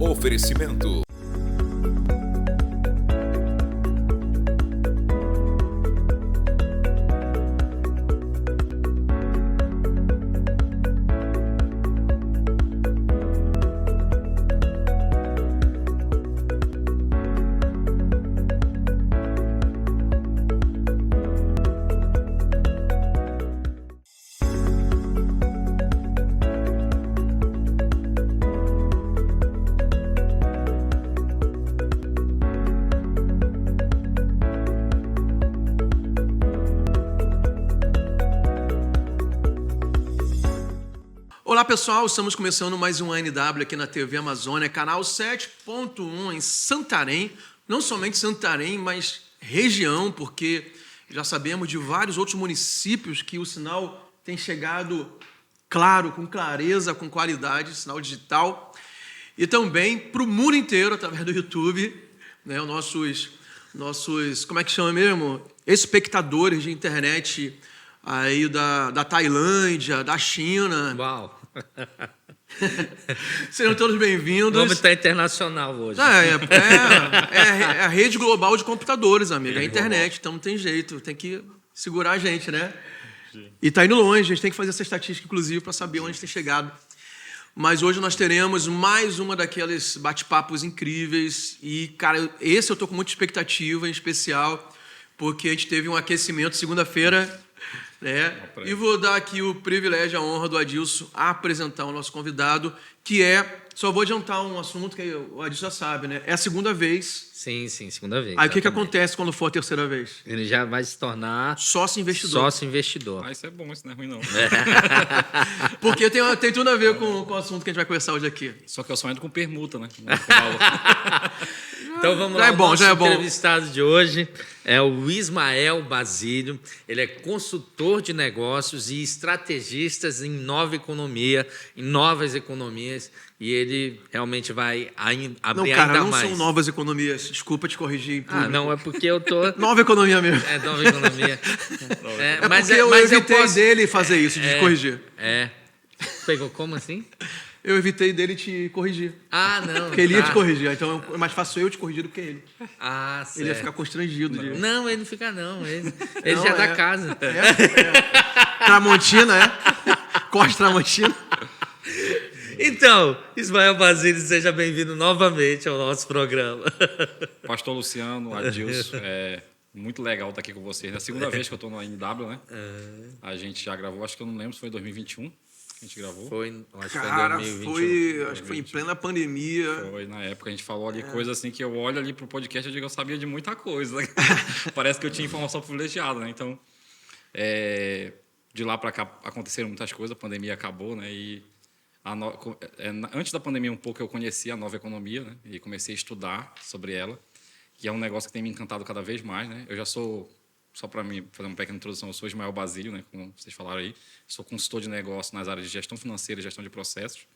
Oferecimento. Olá pessoal, estamos começando mais um ANW aqui na TV Amazônia, canal 7.1 em Santarém, não somente Santarém, mas região, porque já sabemos de vários outros municípios que o sinal tem chegado claro, com clareza, com qualidade, sinal digital, e também para o mundo inteiro através do YouTube, né, os nossos, como é que chama mesmo? Espectadores de internet aí da Tailândia, da China. Uau! Sejam todos bem-vindos. O homem está internacional hoje. É a rede global de computadores, amigo. É a internet, então não tem jeito. Tem que segurar a gente, né? Sim. E tá indo longe. A gente tem que fazer essa estatística, inclusive, para saber onde tem chegado. Mas hoje nós teremos mais uma daqueles bate-papos incríveis. E, cara, esse eu tô com muita expectativa, em especial, porque a gente teve um aquecimento segunda-feira, né? E vou dar aqui o privilégio, a honra do Adilson a apresentar o nosso convidado, que só vou adiantar um assunto que o Adilson já sabe, né? É a segunda vez. Sim, segunda vez. Aí o que acontece quando for a terceira vez? Ele já vai se tornar sócio investidor. Isso é bom, isso não é ruim não. Porque tem tudo a ver com o assunto que a gente vai conversar hoje aqui. Só que eu só entro com permuta, né? Então vamos lá, já é bom. O entrevistado de hoje é o Ismael Basílio. Ele é consultor de negócios e estrategista em nova economia, em novas economias, e ele realmente vai abrir ainda mais. Não são novas economias, desculpa te corrigir em público. Não, é porque eu tô... Nova economia mesmo. É, nova economia. Mas eu evitei dele fazer isso, de corrigir. Pegou como assim? Eu evitei dele te corrigir. Não. Porque ele ia te corrigir, então é mais fácil eu te corrigir do que ele. Certo. Ele ia ficar constrangido. Não, ele não fica não. Ele já é da casa. Tramontina, Corte Tramontina. Então, Ismael Basílio, seja bem-vindo novamente ao nosso programa. Pastor Luciano, Adilson, muito legal estar aqui com vocês. É a segunda vez que eu estou no ANW, né? A gente já gravou, acho que eu não lembro se foi em 2021. A gente gravou? Acho que foi acho que foi em plena pandemia. Foi, na época a gente falou ali coisa assim que eu olho ali pro podcast e digo, eu sabia de muita coisa. Né? Parece que eu tinha informação privilegiada, né? Então, de lá para cá aconteceram muitas coisas, a pandemia acabou, né? E antes da pandemia um pouco eu conheci a nova economia, né? E comecei a estudar sobre ela, que é um negócio que tem me encantado cada vez mais, né? Eu já sou... Só para mim fazer uma pequena introdução, eu sou Ismael Basílio, né, como vocês falaram aí. Sou consultor de negócio nas áreas de gestão financeira e gestão de processos.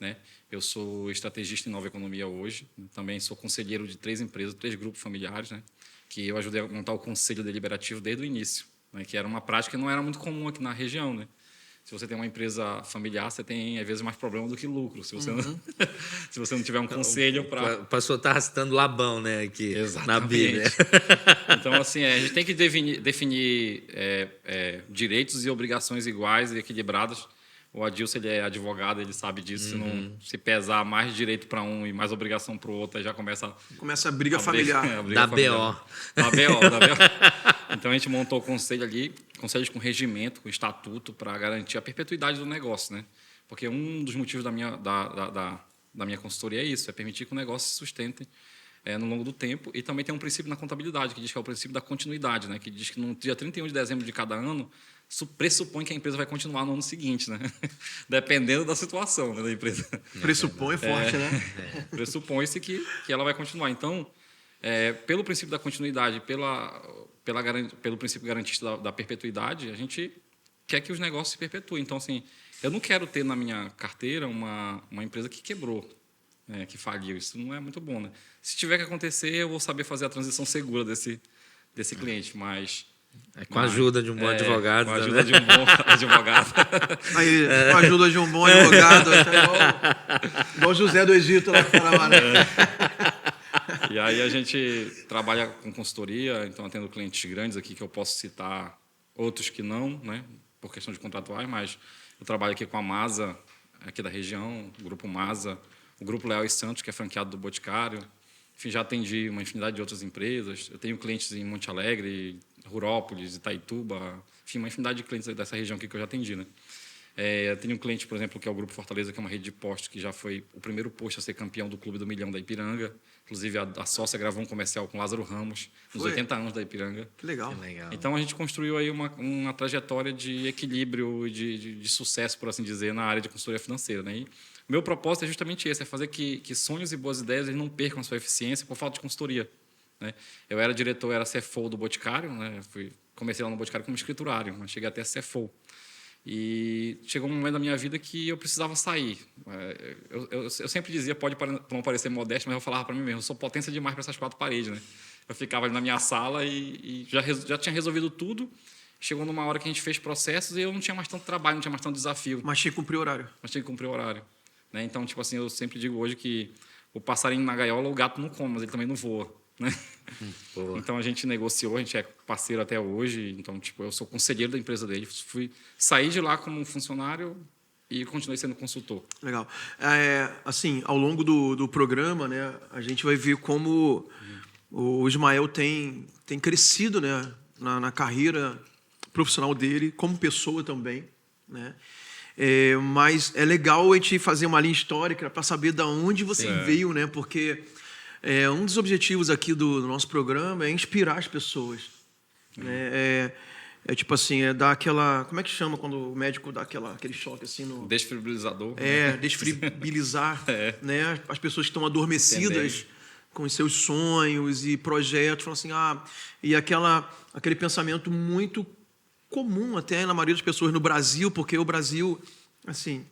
Né? Eu sou estrategista em nova economia hoje. Também sou conselheiro de 3 empresas, 3 grupos familiares, né, que eu ajudei a montar o conselho deliberativo desde o início, né, que era uma prática que não era muito comum aqui na região. Né? Se você tem uma empresa familiar, você tem, às vezes, mais problema do que lucro. Se você, se você não tiver um conselho para... O pastor está arrastando Labão, né, aqui. Exatamente. Na Bíblia. Então, assim, a gente tem que definir direitos e obrigações iguais e equilibradas. O Adilson, ele é advogado, ele sabe disso. Se não se pesar mais direito para um e mais obrigação para o outro, aí já começa a briga familiar. Da BO. Da BO. Então, a gente montou o conselho ali, conselhos com regimento, com estatuto, para garantir a perpetuidade do negócio, né? Porque um dos motivos da minha consultoria é isso, é permitir que o negócio se sustente no longo do tempo. E também tem um princípio na contabilidade, que diz que é o princípio da continuidade, né? Que diz que no dia 31 de dezembro de cada ano, pressupõe que a empresa vai continuar no ano seguinte, né? Dependendo da situação, né, da empresa. Pressupõe forte, né? Pressupõe-se que ela vai continuar. Então, pelo princípio da continuidade, pelo princípio garantista da perpetuidade, a gente quer que os negócios se perpetuem. Então, assim, eu não quero ter na minha carteira uma empresa que quebrou, que faliu. Isso não é muito bom, né? Se tiver que acontecer, eu vou saber fazer a transição segura desse cliente, mas Com a ajuda de um bom advogado. Com a né? ajuda de um bom advogado. Aí, com a ajuda de um bom advogado, tá igual José do Egito lá para Paraná. E aí a gente trabalha com consultoria, então atendo clientes grandes aqui que eu posso citar, outros que não, né, por questão de contratuais, mas eu trabalho aqui com a Masa, aqui da região, o Grupo Masa, o Grupo Leal e Santos, que é franqueado do Boticário. Enfim, já atendi uma infinidade de outras empresas. Eu tenho clientes em Monte Alegre, Rurópolis, Itaituba, enfim, uma infinidade de clientes dessa região aqui que eu já atendi, né? Eu tenho um cliente, por exemplo, que é o Grupo Fortaleza, que é uma rede de postos que já foi o primeiro posto a ser campeão do Clube do Milhão da Ipiranga. Inclusive, a sócia gravou um comercial com Lázaro Ramos, nos 80 anos da Ipiranga. Que legal. Então, a gente construiu aí uma trajetória de equilíbrio e de sucesso, por assim dizer, na área de consultoria financeira. Né? E meu propósito é justamente esse, é fazer que sonhos e boas ideias eles não percam a sua eficiência por falta de consultoria. Né? Eu era diretor, era CFO do Boticário, né? Comecei lá no Boticário como escriturário, mas cheguei até CFO. E chegou um momento da minha vida que eu precisava sair. Eu sempre dizia, pode não parecer modesto, mas eu falava para mim mesmo, eu sou potência demais para essas quatro paredes. Né? Eu ficava ali na minha sala e já tinha resolvido tudo. Chegou numa hora que a gente fez processos e eu não tinha mais tanto trabalho, não tinha mais tanto desafio. Mas tinha que cumprir o horário. Mas tinha que cumprir o horário. Né? Então, tipo assim, eu sempre digo hoje que o passarinho na gaiola, o gato não come, mas ele também não voa. Né? Então a gente negociou, a gente é parceiro até hoje. Então, tipo, eu sou conselheiro da empresa dele. Saí de lá como funcionário e continuei sendo consultor. Legal. Assim, ao longo do programa, né, a gente vai ver como o Ismael tem crescido, né, na carreira profissional dele, como pessoa também, né? Mas é legal a gente fazer uma linha histórica para saber de onde você veio, né? Porque um dos objetivos aqui do nosso programa é inspirar as pessoas. Né? Tipo assim, dar aquela... Como é que chama quando o médico dá aquele choque assim no... Desfibrilador. Desfibribilizar né? As pessoas que estão adormecidas com os seus sonhos e projetos. Falam assim, e aquele pensamento muito comum até na maioria das pessoas no Brasil, porque o Brasil, assim...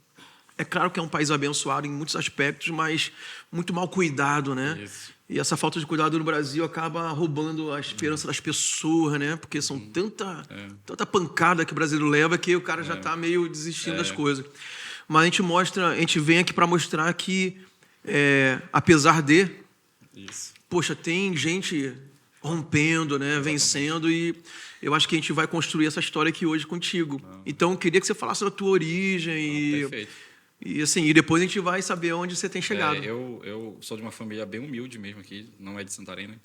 É claro que é um país abençoado em muitos aspectos, mas muito mal cuidado, né? Isso. E essa falta de cuidado no Brasil acaba roubando a esperança das pessoas, né? Porque são tanta pancada que o brasileiro leva que o cara já está meio desistindo das coisas. Mas a gente vem aqui para mostrar que, apesar de, poxa, tem gente rompendo, né? Vencendo, e eu acho que a gente vai construir essa história aqui hoje contigo. Então, eu queria que você falasse da tua origem Perfeito. E depois a gente vai saber onde você tem chegado. Eu sou de uma família bem humilde mesmo aqui, não é de Santarém, né?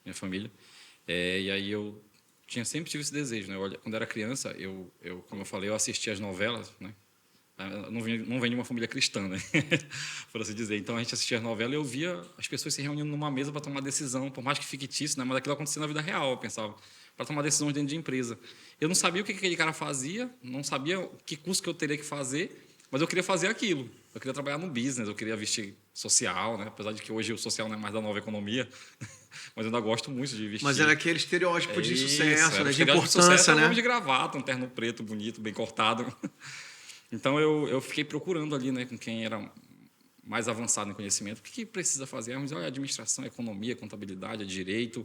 Minha família. E aí eu sempre tive esse desejo, né? Quando eu era criança, como eu falei, eu assistia as novelas, né? Não venho de uma família cristã, né? Por assim dizer. Então a gente assistia as novelas e eu via as pessoas se reunindo numa mesa para tomar decisão, por mais que fictício, né? Mas aquilo acontecia na vida real, eu pensava, para tomar decisões dentro de empresa. Eu não sabia o que aquele cara fazia, não sabia que curso que eu teria que fazer, mas eu queria fazer aquilo. Eu queria trabalhar no business, eu queria vestir social, né? Apesar de que hoje o social não é mais da nova economia, mas eu ainda gosto muito de vestir. Mas era aquele estereótipo de sucesso, né? De importância, sucesso, né? Um homem de gravata, um terno preto, bonito, bem cortado. Então eu fiquei procurando ali, né, com quem era mais avançado em conhecimento. O que precisa fazer? Olha, administração, economia, contabilidade, direito.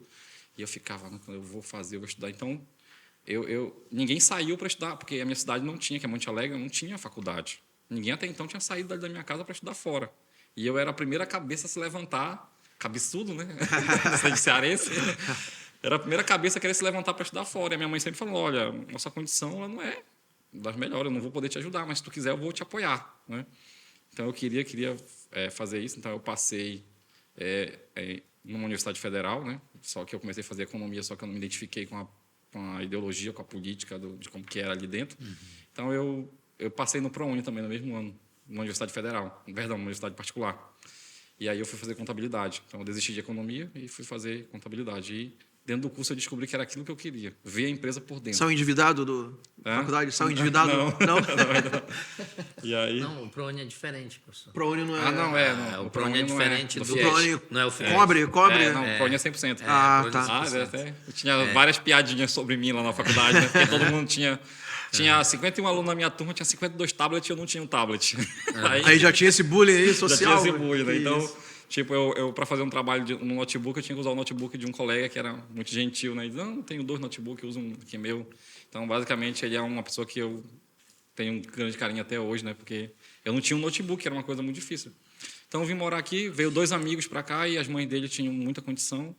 E eu ficava, quando eu vou fazer, eu vou estudar. Então, ninguém saiu para estudar, porque a minha cidade não tinha, que é Monte Alegre, não tinha faculdade. Ninguém até então tinha saído da minha casa para estudar fora. E eu era a primeira cabeça a se levantar, cabeçudo, né? De cearense. Era a primeira cabeça a querer se levantar para estudar fora. E a minha mãe sempre falou, olha, nossa condição ela não é das melhores, eu não vou poder te ajudar, mas se tu quiser eu vou te apoiar. Né? Então eu queria fazer isso, então eu passei numa universidade federal, né? Só que eu comecei a fazer economia, só que eu não me identifiquei com a ideologia, com a política de como que era ali dentro. Então eu passei no ProUni também no mesmo ano, numa universidade federal, numa universidade particular. E aí eu fui fazer contabilidade. Então eu desisti de economia e fui fazer contabilidade. E dentro do curso eu descobri que era aquilo que eu queria, ver a empresa por dentro. Saiu endividado da faculdade? Saiu endividado? Não? E aí... Não, o ProUni é diferente, professor. ProUni não é... O ProUni é diferente do FIES. ProUni não é o FIES. Cobre? Não, o ProUni é 100%. Tá. Eu tinha várias piadinhas sobre mim lá na faculdade, né? Porque todo mundo tinha 51 alunos na minha turma, tinha 52 tablets e eu não tinha um tablet. Aí já tinha esse bullying aí social. Já tinha esse bullying, né? Então, Tipo, eu para fazer um trabalho no notebook, eu tinha que usar o notebook de um colega que era muito gentil, né? Ele disse, não, eu tenho 2 notebooks, eu uso um que é meu. Então, basicamente, ele é uma pessoa que eu tenho um grande carinho até hoje, né? Porque eu não tinha um notebook, era uma coisa muito difícil. Então, eu vim morar aqui, veio 2 amigos para cá e as mães dele tinham muita condição.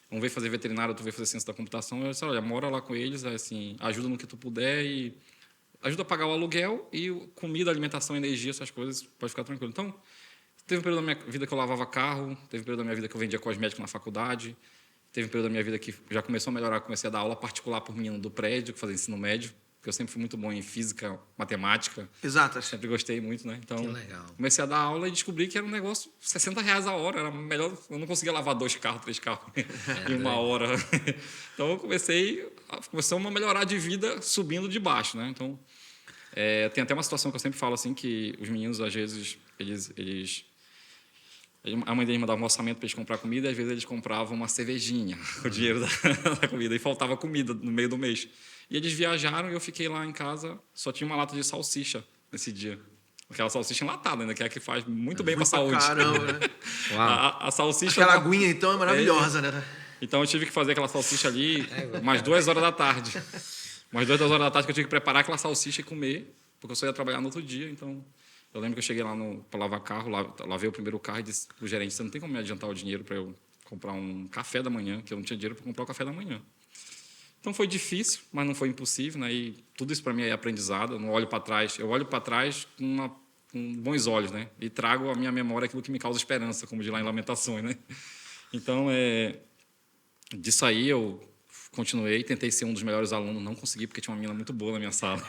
Um veio fazer veterinário, outro veio fazer ciência da computação. Eu disse, olha, mora lá com eles, assim, ajuda no que tu puder e ajuda a pagar o aluguel e comida, alimentação, energia, essas coisas, pode ficar tranquilo. Então, teve um período da minha vida que eu lavava carro, teve um período da minha vida que eu vendia cosmético na faculdade, teve um período da minha vida que já começou a melhorar, comecei a dar aula particular por menino do prédio, que fazia ensino médio, porque eu sempre fui muito bom em física, matemática. Exatas. Sempre gostei muito, né? Então, Que legal. comecei a dar aula e descobri que era um negócio R$60 a hora, era melhor, eu não conseguia lavar 2 carros, 3 carros em uma hora. Então, eu comecei a melhorar de vida subindo de baixo, né? Então, tem até uma situação que eu sempre falo assim, que os meninos, às vezes, a mãe deles mandava um orçamento para eles comprar comida, e às vezes eles compravam uma cervejinha com o dinheiro da comida, e faltava comida no meio do mês. E eles viajaram e eu fiquei lá em casa, só tinha uma lata de salsicha nesse dia. Aquela salsicha enlatada ainda, que é a que faz muito bem para a saúde. Caramba, né? A salsicha... Aquela aguinha, então, é maravilhosa, né? Então, eu tive que fazer aquela salsicha ali umas 2 horas da tarde. Umas 2 horas da tarde que eu tive que preparar aquela salsicha e comer, porque eu só ia trabalhar no outro dia, então... Eu lembro que eu cheguei lá para lavar carro, lavei o primeiro carro e disse para o gerente, você não tem como me adiantar o dinheiro para eu comprar um café da manhã, que eu não tinha dinheiro para comprar o café da manhã. Então, foi difícil, mas não foi impossível, né? E tudo isso para mim é aprendizado, eu não olho para trás. Eu olho para trás com bons olhos, né? E trago à minha memória aquilo que me causa esperança, como diz lá em Lamentações, né? Então, disso aí eu continuei, tentei ser um dos melhores alunos, não consegui, porque tinha uma menina muito boa na minha sala.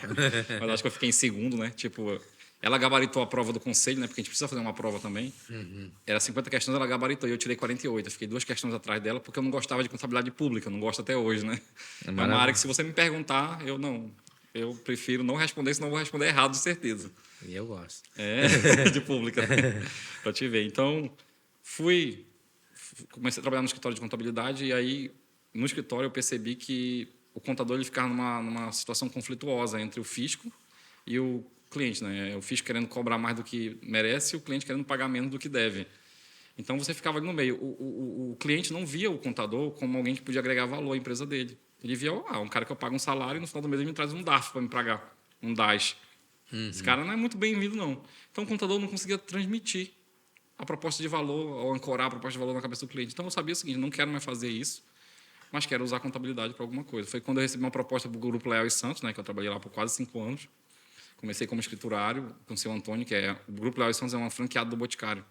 Mas acho que eu fiquei em segundo, né? Tipo... Ela gabaritou a prova do conselho, né? Porque a gente precisa fazer uma prova também. Era 50 questões, ela gabaritou e eu tirei 48. Eu fiquei 2 questões atrás dela porque eu não gostava de contabilidade pública, não gosto até hoje, né? É uma área que, se você me perguntar, eu prefiro não responder, senão eu vou responder errado, de certeza. E eu gosto. De pública, para te ver. Então, comecei a trabalhar no escritório de contabilidade e aí, no escritório, eu percebi que o contador ele ficava numa situação conflituosa entre o fisco e o cliente, né? O fisco querendo cobrar mais do que merece e o cliente querendo pagar menos do que deve. Então, você ficava ali no meio. O cliente não via o contador como alguém que podia agregar valor à empresa dele. Ele via um cara que eu pago um salário e no final do mês ele me traz um DARF para me pagar, um DAS. Esse cara não é muito bem-vindo, não. Então, o contador não conseguia transmitir a proposta de valor ou ancorar a proposta de valor na cabeça do cliente. Então, eu sabia o seguinte, não quero mais fazer isso, mas quero usar a contabilidade para alguma coisa. Foi quando eu recebi uma proposta do Grupo Leal e Santos, né, que eu trabalhei lá por quase 5 anos. Comecei como escriturário com o seu Antônio, o Grupo Leal e Santos é uma franqueada do Boticário.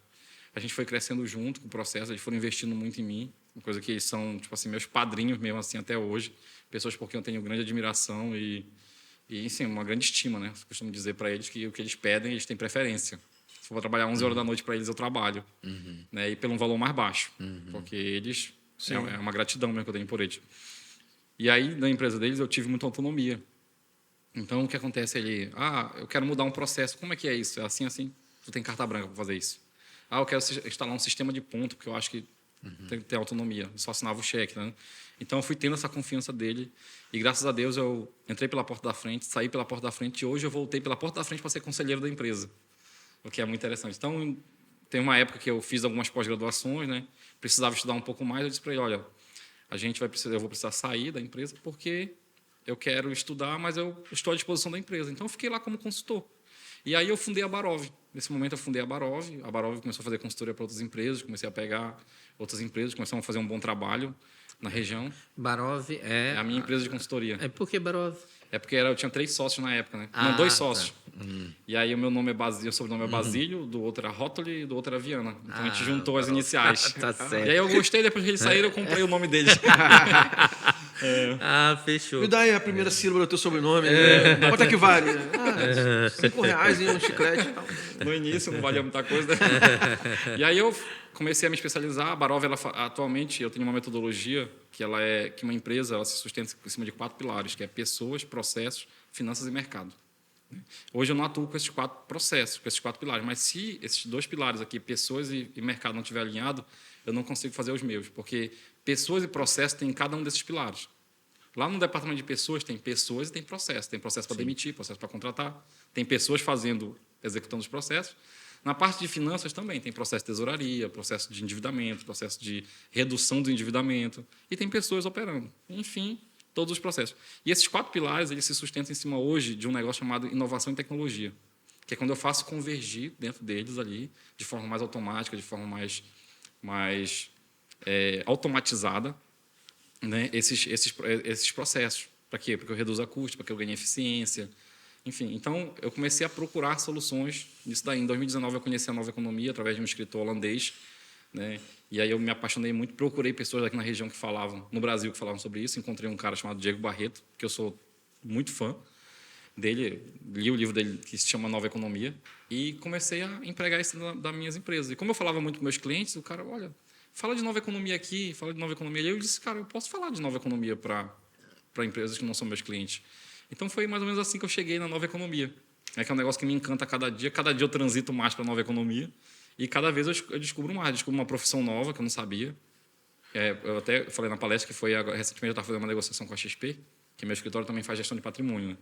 A gente foi crescendo junto com o processo, eles foram investindo muito em mim, uma coisa que eles são, tipo assim, meus padrinhos mesmo assim até hoje, pessoas por quem eu tenho grande admiração e sim, uma grande estima, né? Eu costumo dizer para eles que o que eles pedem, eles têm preferência. Se eu vou trabalhar 11 horas da noite para eles, eu trabalho, né? E pelo um valor mais baixo, porque eles é uma gratidão mesmo que eu tenho por eles. E aí, na empresa deles, eu tive muita autonomia. Então, o que acontece ali? Eu quero mudar um processo. Como é que é isso? É assim, assim? Tu tem carta branca para fazer isso. Eu quero instalar um sistema de ponto, porque eu acho que tem que ter autonomia. Eu só assinava o cheque, né? Então, eu fui tendo essa confiança dele. E, graças a Deus, eu entrei pela porta da frente, saí pela porta da frente. E hoje eu voltei pela porta da frente para ser conselheiro da empresa. O que é muito interessante. Então, tem uma época que eu fiz algumas pós-graduações, né? Precisava estudar um pouco mais. Eu disse para ele, olha, eu vou precisar sair da empresa porque... eu quero estudar, mas eu estou à disposição da empresa. Então, eu fiquei lá como consultor. E aí, eu fundei a Barov. Nesse momento, eu fundei a Barov. A Barov começou a fazer consultoria para outras empresas. Comecei a pegar outras empresas. Começamos a fazer um bom trabalho na região. Barov é a minha empresa de consultoria. Por que Barov? É porque eu tinha 3 sócios na época, né? Não, 2 sócios. Tá. E aí, o meu nome é Basílio, o sobrenome é Basílio, do outro era Rótoli e do outro era Viana. Então, a gente juntou as iniciais. Tá certo. E aí, eu gostei. Depois que eles saíram, eu comprei o nome deles. Fechou. Me dá aí a primeira sílaba do teu sobrenome. Quanto é que vale? R$5 em um chiclete e tal. No início não valia muita coisa. Né? E aí eu comecei a me especializar. A Barov, atualmente, eu tenho uma metodologia que uma empresa ela se sustenta em cima de 4 pilares, que é pessoas, processos, finanças e mercado. Hoje eu não atuo com esses 4 processos, com esses 4 pilares, mas se esses 2 pilares aqui, pessoas e mercado, não estiver alinhado, eu não consigo fazer os meus, porque pessoas e processos têm cada um desses pilares. Lá no departamento de pessoas tem pessoas e tem processo. Tem processo para demitir, processo para contratar. Tem pessoas executando os processos. Na parte de finanças também tem processo de tesouraria, processo de endividamento, processo de redução do endividamento, e tem pessoas operando. Enfim, todos os processos. E esses 4 pilares eles se sustentam em cima hoje de um negócio chamado inovação e tecnologia, que é quando eu faço convergir dentro deles ali, de forma mais automática, de forma mais automatizada, né, esses processos. Para quê? Porque eu reduzo a custo, para que eu ganhe eficiência. Enfim, então eu comecei a procurar soluções nisso daí. Em 2019 eu conheci a Nova Economia através de um escritor holandês, né? E aí eu me apaixonei muito, procurei pessoas aqui na região que falavam, no Brasil, que falavam sobre isso. Encontrei um cara chamado Diego Barreto, que eu sou muito fã dele, li o livro dele que se chama Nova Economia e comecei a empregar isso das minhas empresas. E como eu falava muito com meus clientes, o cara, olha, fala de nova economia aqui, fala de nova economia ali. Eu disse, cara, eu posso falar de nova economia para empresas que não são meus clientes. Então foi mais ou menos assim que eu cheguei na nova economia. Que é um negócio que me encanta cada dia eu transito mais para a nova economia e cada vez eu descubro mais, descubro uma profissão nova que eu não sabia. Eu até falei na palestra que foi recentemente eu estava fazendo uma negociação com a XP, que meu escritório também faz gestão de patrimônio, né?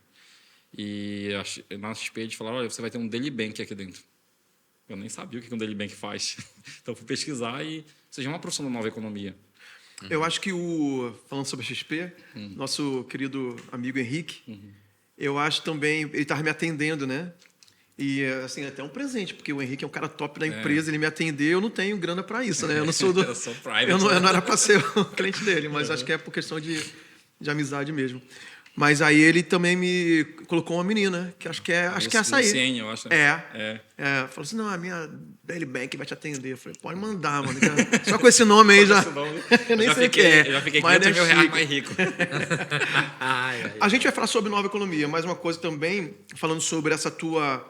E na XP eles falaram, olha, você vai ter um daily bank aqui dentro. Eu nem sabia o que um daily bank faz. Então fui pesquisar e seja uma profissão da nova economia. Eu acho que falando sobre a XP, nosso querido amigo Henrique, eu acho também, ele estava me atendendo, né? E, assim, até um presente, porque o Henrique é um cara top da empresa, ele me atendeu, eu não tenho grana para isso, né? Eu não sou do... Eu sou private. Eu não era para ser o cliente dele, mas acho que é por questão de amizade mesmo. Mas aí ele também me colocou uma menina, que acho que é essa aí. Luciene, eu acho. Falou assim, não, a minha Daily Bank vai te atender. Eu falei, pode mandar, mano. Só com esse nome aí já... Eu nem sei o que é. Eu já fiquei mas 500 mil reais mais rico. A gente vai falar sobre nova economia, mas uma coisa também, falando sobre essa tua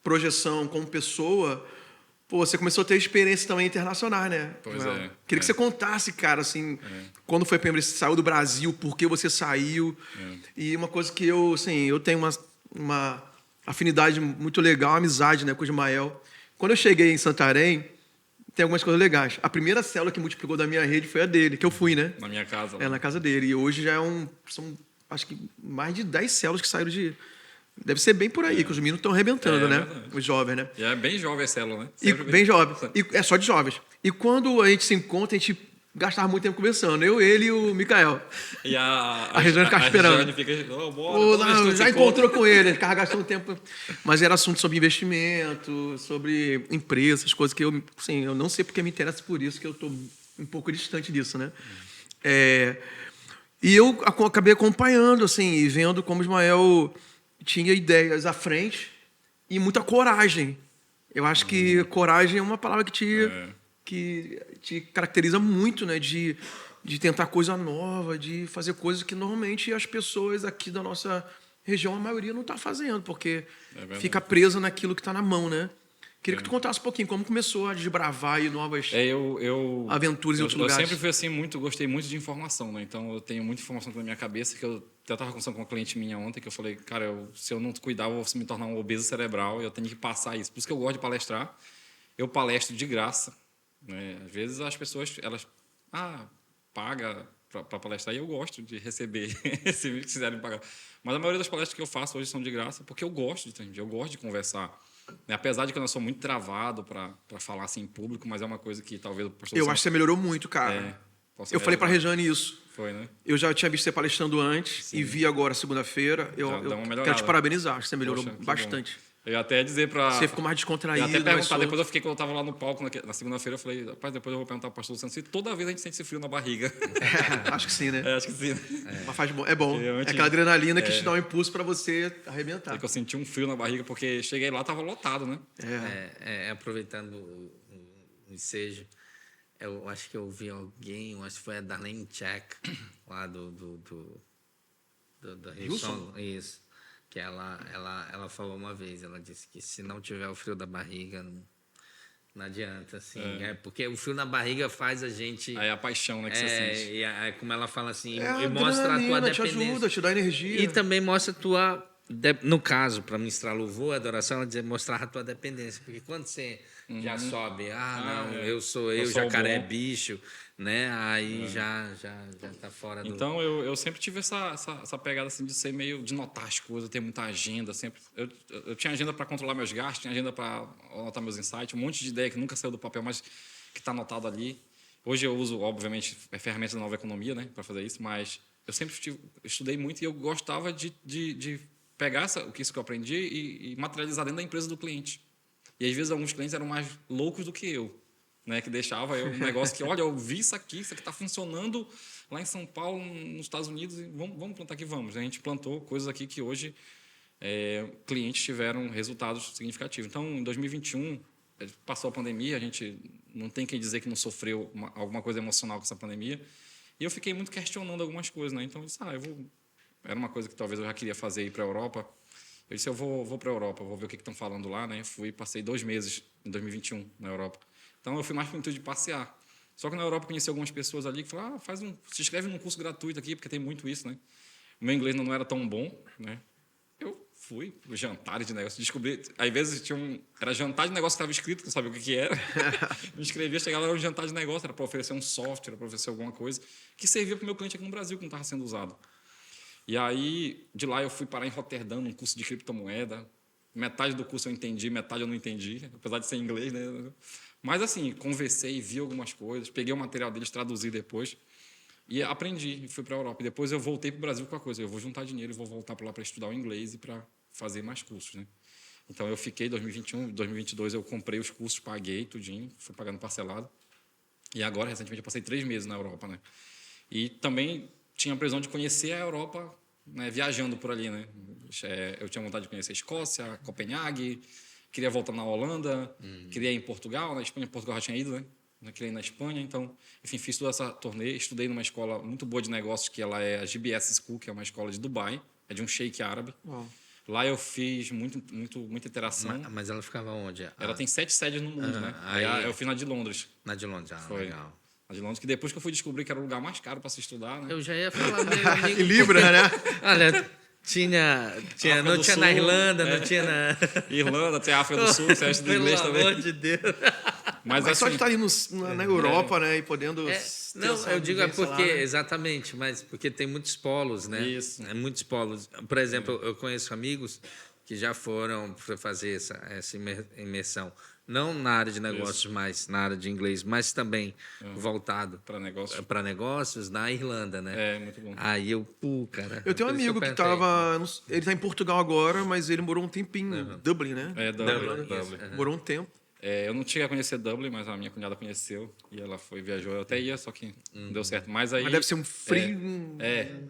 projeção como pessoa, pô, você começou a ter experiência também internacional, né? Pois Queria que você contasse, cara, assim, quando foi a primeira vez que você saiu do Brasil, por que você saiu. E uma coisa que eu, assim, eu tenho uma afinidade muito legal, uma amizade, né, com o Ismael. Quando eu cheguei em Santarém, tem algumas coisas legais. A primeira célula que multiplicou da minha rede foi a dele, que eu fui, né? Na minha casa. Na casa dele. E hoje já são, acho que, mais de 10 células que saíram de... Deve ser bem por aí, que os meninos estão arrebentando, né? Verdade. Os jovens, né? E é bem jovem a célula, né? E bem jovem. E é só de jovens. E quando a gente se encontra, a gente gastava muito tempo conversando. Eu, ele e o Mikael. E a Regiane ficava esperando. A Regiane fica, bora, já encontrou com ele, ele ficava gastando tempo. Mas era assunto sobre investimento, sobre empresas, coisas que eu, assim, eu não sei porque me interessa por isso, que eu estou um pouco distante disso, né? E eu acabei acompanhando, assim, e vendo como o Ismael tinha ideias à frente e muita coragem. Eu acho que coragem é uma palavra que te caracteriza muito, né? De tentar coisa nova, de fazer coisas que normalmente as pessoas aqui da nossa região, a maioria não está fazendo, porque fica presa naquilo que está na mão, né? Queria que tu contasse um pouquinho como começou a desbravar aí novas aventuras em outros lugares. Eu sempre fui assim, gostei muito de informação, né? Então eu tenho muita informação na minha cabeça, que eu até estava conversando com uma cliente minha ontem, que eu falei, cara, se eu não cuidar, eu vou me tornar um obeso cerebral, eu tenho que passar isso. Por isso que eu gosto de palestrar. Eu palestro de graça, né? Às vezes as pessoas, elas paga para palestrar, e eu gosto de receber, se quiserem pagar. Mas a maioria das palestras que eu faço hoje são de graça, porque eu gosto de transmitir, eu gosto de conversar. Apesar de que eu não sou muito travado para falar assim em público, mas é uma coisa que talvez o pastor... Eu acho que você melhorou muito, cara. Eu falei para a Regiane isso. Foi, né? Eu já tinha visto você palestrando antes e vi agora segunda-feira. Eu quero te parabenizar, acho que você melhorou bastante. Bom. Eu ia até dizer para... Você ficou mais descontraído. Eu ia até perguntar, depois quando eu estava lá no palco na segunda-feira, eu falei, rapaz, depois eu vou perguntar para o pastor Luciano se toda vez a gente sente esse frio na barriga. Acho que sim, né? Acho que sim. Mas é bom. É aquela adrenalina que te dá um impulso para você arrebentar. É que eu senti um frio na barriga, porque cheguei lá, estava lotado, né? Aproveitando o ensejo, eu acho que eu ouvi alguém, acho que foi a Darlene Check, lá do Hillsong. Isso. Que ela falou uma vez, ela disse que se não tiver o frio da barriga, não adianta, assim. Porque o frio na barriga faz a gente... Aí é a paixão, né, que você sente. E como ela fala assim, e mostra a tua dependência. Te ajuda, te dá energia. E também mostra a tua... No caso, para ministrar louvor, adoração, ela dizer, mostrar a tua dependência. Porque quando você já sobe. Não, é. eu sou eu, Eu sou o jacaré é bom. bicho, né? Aí já tá fora do... Então, eu sempre tive essa pegada assim, de ser meio de notar as coisas, ter muita agenda. Sempre. Eu tinha agenda para controlar meus gastos, tinha agenda para anotar meus insights, um monte de ideia que nunca saiu do papel, mas que está anotado ali. Hoje eu uso, obviamente, ferramentas da nova economia, né, para fazer isso, mas eu sempre estudei muito e eu gostava de pegar isso que eu aprendi e materializar dentro da empresa do cliente. E às vezes alguns clientes eram mais loucos do que eu, né, que deixava eu um negócio que, olha, eu vi isso aqui está funcionando lá em São Paulo, nos Estados Unidos, e vamos plantar aqui, vamos. A gente plantou coisas aqui que hoje clientes tiveram resultados significativos. Então, em 2021, passou a pandemia, a gente não tem quem dizer que não sofreu alguma coisa emocional com essa pandemia, e eu fiquei muito questionando algumas coisas, né? Então, eu disse, era uma coisa que talvez eu já queria fazer, ir para a Europa. Eu disse, eu vou para a Europa, vou ver o que estão falando lá, né? Passei 2 meses em 2021 na Europa. Então, eu fui mais para o intuito de passear. Só que na Europa eu conheci algumas pessoas ali que falaram, se inscreve num curso gratuito aqui, porque tem muito isso, né? O meu inglês não era tão bom, né? Eu fui para jantares de negócio, descobri, às vezes era jantar de negócio que estava escrito, que eu não sabia o que era. Me inscrevia, chegava lá, era um jantar de negócio, era para oferecer um software, era para oferecer alguma coisa, que servia para o meu cliente aqui no Brasil, que não estava sendo usado. E aí, de lá eu fui parar em Roterdã, num curso de criptomoeda. Metade do curso eu entendi, metade eu não entendi, apesar de ser em inglês, né? Mas, assim, conversei, vi algumas coisas, peguei o material deles, traduzi depois e aprendi e fui para a Europa. E depois eu voltei para o Brasil com a coisa. Eu vou juntar dinheiro e vou voltar para lá para estudar o inglês e para fazer mais cursos, né? Então, eu fiquei 2021, 2022 eu comprei os cursos, paguei tudinho, fui pagando parcelado. E agora, recentemente, eu passei 3 meses na Europa, né? E também tinha a previsão de conhecer a Europa, né, viajando por ali, né? Eu tinha vontade de conhecer a Escócia, Copenhague, queria voltar na Holanda, queria ir em Portugal, na Espanha, Portugal já tinha ido, né? Eu queria ir na Espanha, então, enfim, fiz toda essa turnê, estudei numa escola muito boa de negócios, que ela é a GBS School, que é uma escola de Dubai, é de um sheik árabe. Uau. Lá eu fiz muita interação. Mas ela ficava onde? Ela tem 7 sedes no mundo, né? Aí eu fiz na de Londres. Na de Londres, Foi. Legal. A de Londres, que depois que eu fui descobrir que era o lugar mais caro para se estudar, né? Eu já ia falar, meu amigo... Em Libra, né? Olha, não tinha na Irlanda, não tinha na... Irlanda, tem a África do Sul, você acha do inglês também. Pelo amor de Deus. Mas assim, só de estar ali na Europa, né? E podendo... Não, eu digo porque... Exatamente, mas porque tem muitos polos, né? Isso. Muitos polos. Por exemplo, eu conheço amigos que já foram para fazer essa imersão. Não na área de negócios, mas na área de inglês, mas também voltado para negócios na Irlanda, né? É, muito bom. Aí cara... Eu tenho um amigo que estava... Ele está em Portugal agora, mas ele morou um tempinho em Dublin, né? Dublin. Morou um tempo. Eu não cheguei a conhecer Dublin, mas a minha cunhada conheceu e ela viajou. Eu até ia, só que não deu certo. Mas deve ser um frio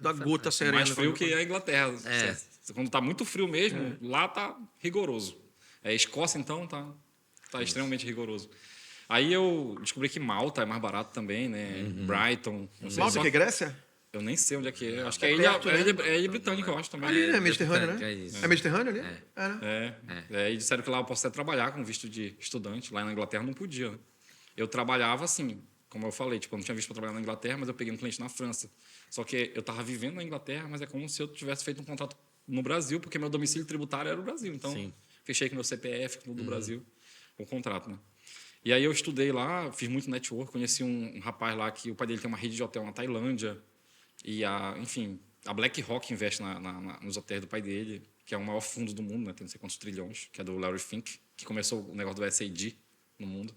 da gota serena. Mais frio que a Inglaterra. Quando está muito frio mesmo, lá está rigoroso. Escócia, então, está extremamente rigoroso. Aí eu descobri que Malta é mais barato também, né? Brighton. Malta, que é Grécia? Eu nem sei onde é que é. Acho que é ilha britânica, eu acho também. Ali, né? Mediterrâneo, né? É Mediterrâneo ali? E disseram que lá eu posso até trabalhar com visto de estudante. Lá na Inglaterra não podia, né? Eu trabalhava assim, como eu falei, eu não tinha visto para trabalhar na Inglaterra, mas eu peguei um cliente na França. Só que eu estava vivendo na Inglaterra, mas é como se eu tivesse feito um contrato no Brasil, porque meu domicílio tributário era o Brasil. Então, fechei com meu CPF, com o do Brasil, o contrato, né? E aí eu estudei lá, fiz muito network, conheci um rapaz lá que o pai dele tem uma rede de hotel na Tailândia. E, enfim, a BlackRock investe nos hotéis do pai dele, que é o maior fundo do mundo, né? Tem não sei quantos trilhões, que é do Larry Fink, que começou o negócio do SAD no mundo.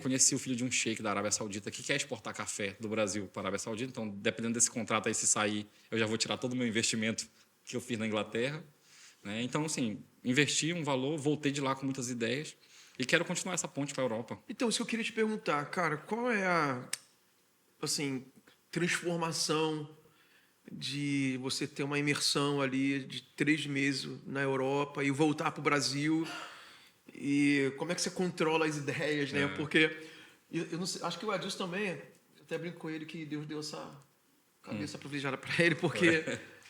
Conheci o filho de um sheik da Arábia Saudita que quer exportar café do Brasil para a Arábia Saudita. Então, dependendo desse contrato aí, se sair, eu já vou tirar todo o meu investimento que eu fiz na Inglaterra, né? Então, assim, investi um valor, voltei de lá com muitas ideias e quero continuar essa ponte para a Europa. Então, isso que eu queria te perguntar, cara, qual é a transformação de você ter uma imersão ali de 3 meses na Europa e voltar para o Brasil? E como é que você controla as ideias, né? Porque eu não sei, acho que o Adilson também, eu até brinco com ele que Deus deu essa cabeça privilegiada para ele, porque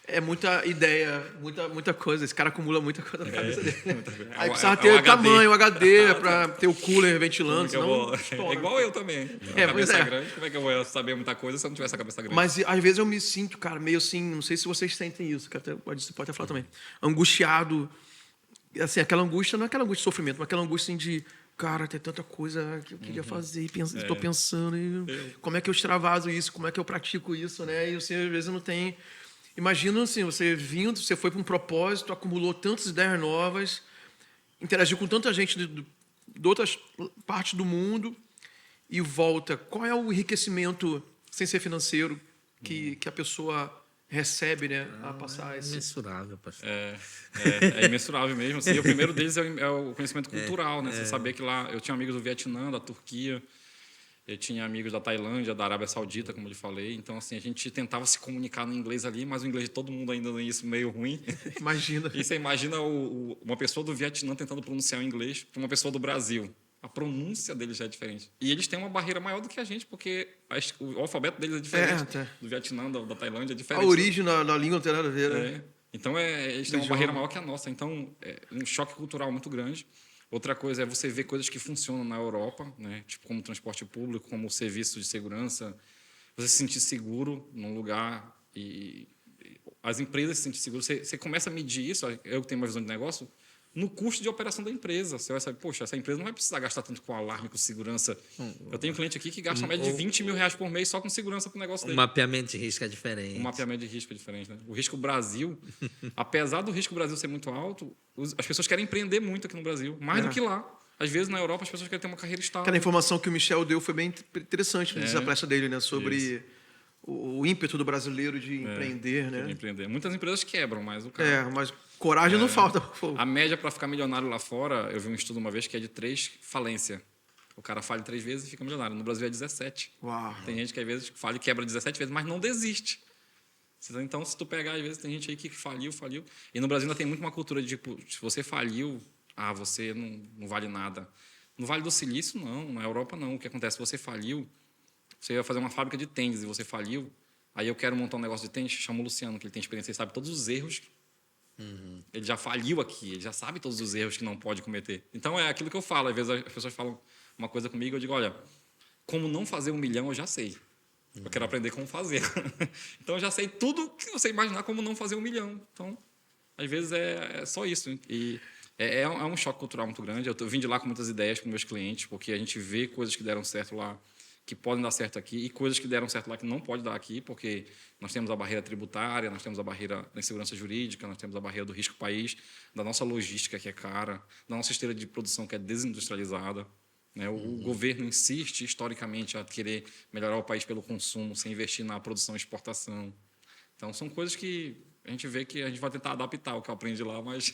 é muita ideia, muita coisa. Esse cara acumula muita coisa na cabeça dele. Aí precisava ter o tamanho, o HD, para ter o cooler ventilando. Senão é igual eu também. Cabeça grande, como é que eu vou saber muita coisa se eu não tiver essa cabeça grande? Mas às vezes eu me sinto, cara, meio assim, não sei se vocês sentem isso, você pode até falar também, angustiado. Assim, aquela angústia não é aquela angústia de sofrimento, mas aquela angústia assim, de cara, tem tanta coisa que eu queria fazer, estou pensando, e como é que eu extravaso isso, como é que eu pratico isso, né? E você, às vezes, não tem... Imagina, assim, você foi para um propósito, acumulou tantas ideias novas, interagiu com tanta gente de outras partes do mundo e volta. Qual é o enriquecimento, sem ser financeiro, que a pessoa recebe, né, a passar esse... Imensurável, pastor. É imensurável mesmo. Assim. E o primeiro deles é o conhecimento cultural, né? Você saber que lá... Eu tinha amigos do Vietnã, da Turquia, eu tinha amigos da Tailândia, da Arábia Saudita, como eu lhe falei. Então, assim, a gente tentava se comunicar no inglês ali, mas o inglês de todo mundo ainda é isso meio ruim. Imagina. E você imagina uma pessoa do Vietnã tentando pronunciar o inglês para uma pessoa do Brasil. A pronúncia deles já é diferente. E eles têm uma barreira maior do que a gente, porque o alfabeto deles é diferente. Do Vietnã, da Tailândia, é diferente. A origem da língua não tem nada a ver, né? Então, eles têm uma barreira maior que a nossa. Então, é um choque cultural muito grande. Outra coisa é você ver coisas que funcionam na Europa, né? Tipo como transporte público, como serviço de segurança. Você se sentir seguro num lugar e as empresas se sentirem seguras. Você começa a medir isso, eu que tenho uma visão de negócio, no custo de operação da empresa. Você vai saber, poxa, essa empresa não vai precisar gastar tanto com alarme, com segurança. Eu tenho um cliente aqui que gasta mais de 20 mil reais por mês só com segurança para o negócio dele. O mapeamento de risco é diferente. O mapeamento de risco é diferente, né? O risco Brasil, apesar do risco Brasil ser muito alto, as pessoas querem empreender muito aqui no Brasil, mais do que lá. Às vezes, na Europa, as pessoas querem ter uma carreira estável. Aquela informação que o Michel deu foi bem interessante na palestra dele, né? Sobre o ímpeto do brasileiro de empreender, né? De empreender. Muitas empresas quebram, mas o cara... mas coragem não falta. A média para ficar milionário lá fora, eu vi um estudo uma vez que é de 3 falência. O cara falha 3 vezes e fica milionário. No Brasil é 17. Uau. Tem gente que às vezes falha e quebra 17 vezes, mas não desiste. Então, se tu pegar, às vezes tem gente aí que faliu. E no Brasil ainda tem muito uma cultura de, tipo, se você faliu, você não vale nada. No Vale do Silício, não. Na Europa, não. O que acontece? Se você faliu, você ia fazer uma fábrica de tênis e você faliu, aí eu quero montar um negócio de tênis, chama o Luciano, que ele tem experiência, ele sabe todos os erros. Ele já faliu aqui, ele já sabe todos os erros que não pode cometer. Então, é aquilo que eu falo. Às vezes as pessoas falam uma coisa comigo, eu digo, olha, como não fazer 1 milhão, eu já sei. Eu quero aprender como fazer. Então, eu já sei tudo que você imaginar como não fazer 1 milhão. Então, às vezes, é só isso. E é um choque cultural muito grande. Eu vim de lá com muitas ideias para os meus clientes, porque a gente vê coisas que deram certo lá, que podem dar certo aqui, e coisas que deram certo lá que não pode dar aqui, porque nós temos a barreira tributária, nós temos a barreira da insegurança jurídica, nós temos a barreira do risco país, da nossa logística, que é cara, da nossa esteira de produção, que é desindustrializada. Né? O governo insiste, historicamente, a querer melhorar o país pelo consumo, sem investir na produção e exportação. Então, são coisas que a gente vê que a gente vai tentar adaptar o que eu aprendi lá, mas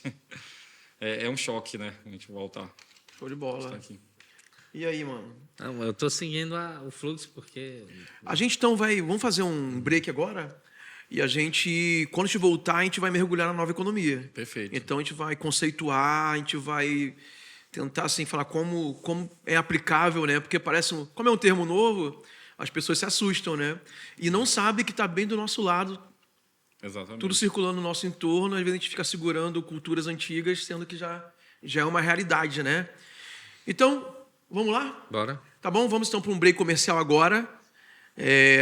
é um choque, né? A gente voltar. Show de bola. Aqui. E aí, mano? Não, eu estou seguindo o fluxo, porque... A gente, então, vamos fazer um break agora? E a gente, quando a gente voltar, a gente vai mergulhar na nova economia. Perfeito. Então, a gente vai conceituar, a gente vai tentar, assim, falar como é aplicável, né? Porque como é um termo novo, as pessoas se assustam, né? E não sabem que está bem do nosso lado. Exatamente. Tudo circulando no nosso entorno, às vezes a gente fica segurando culturas antigas, sendo que já é uma realidade, né? Então, vamos lá? Bora. Tá bom? Vamos então para um break comercial agora.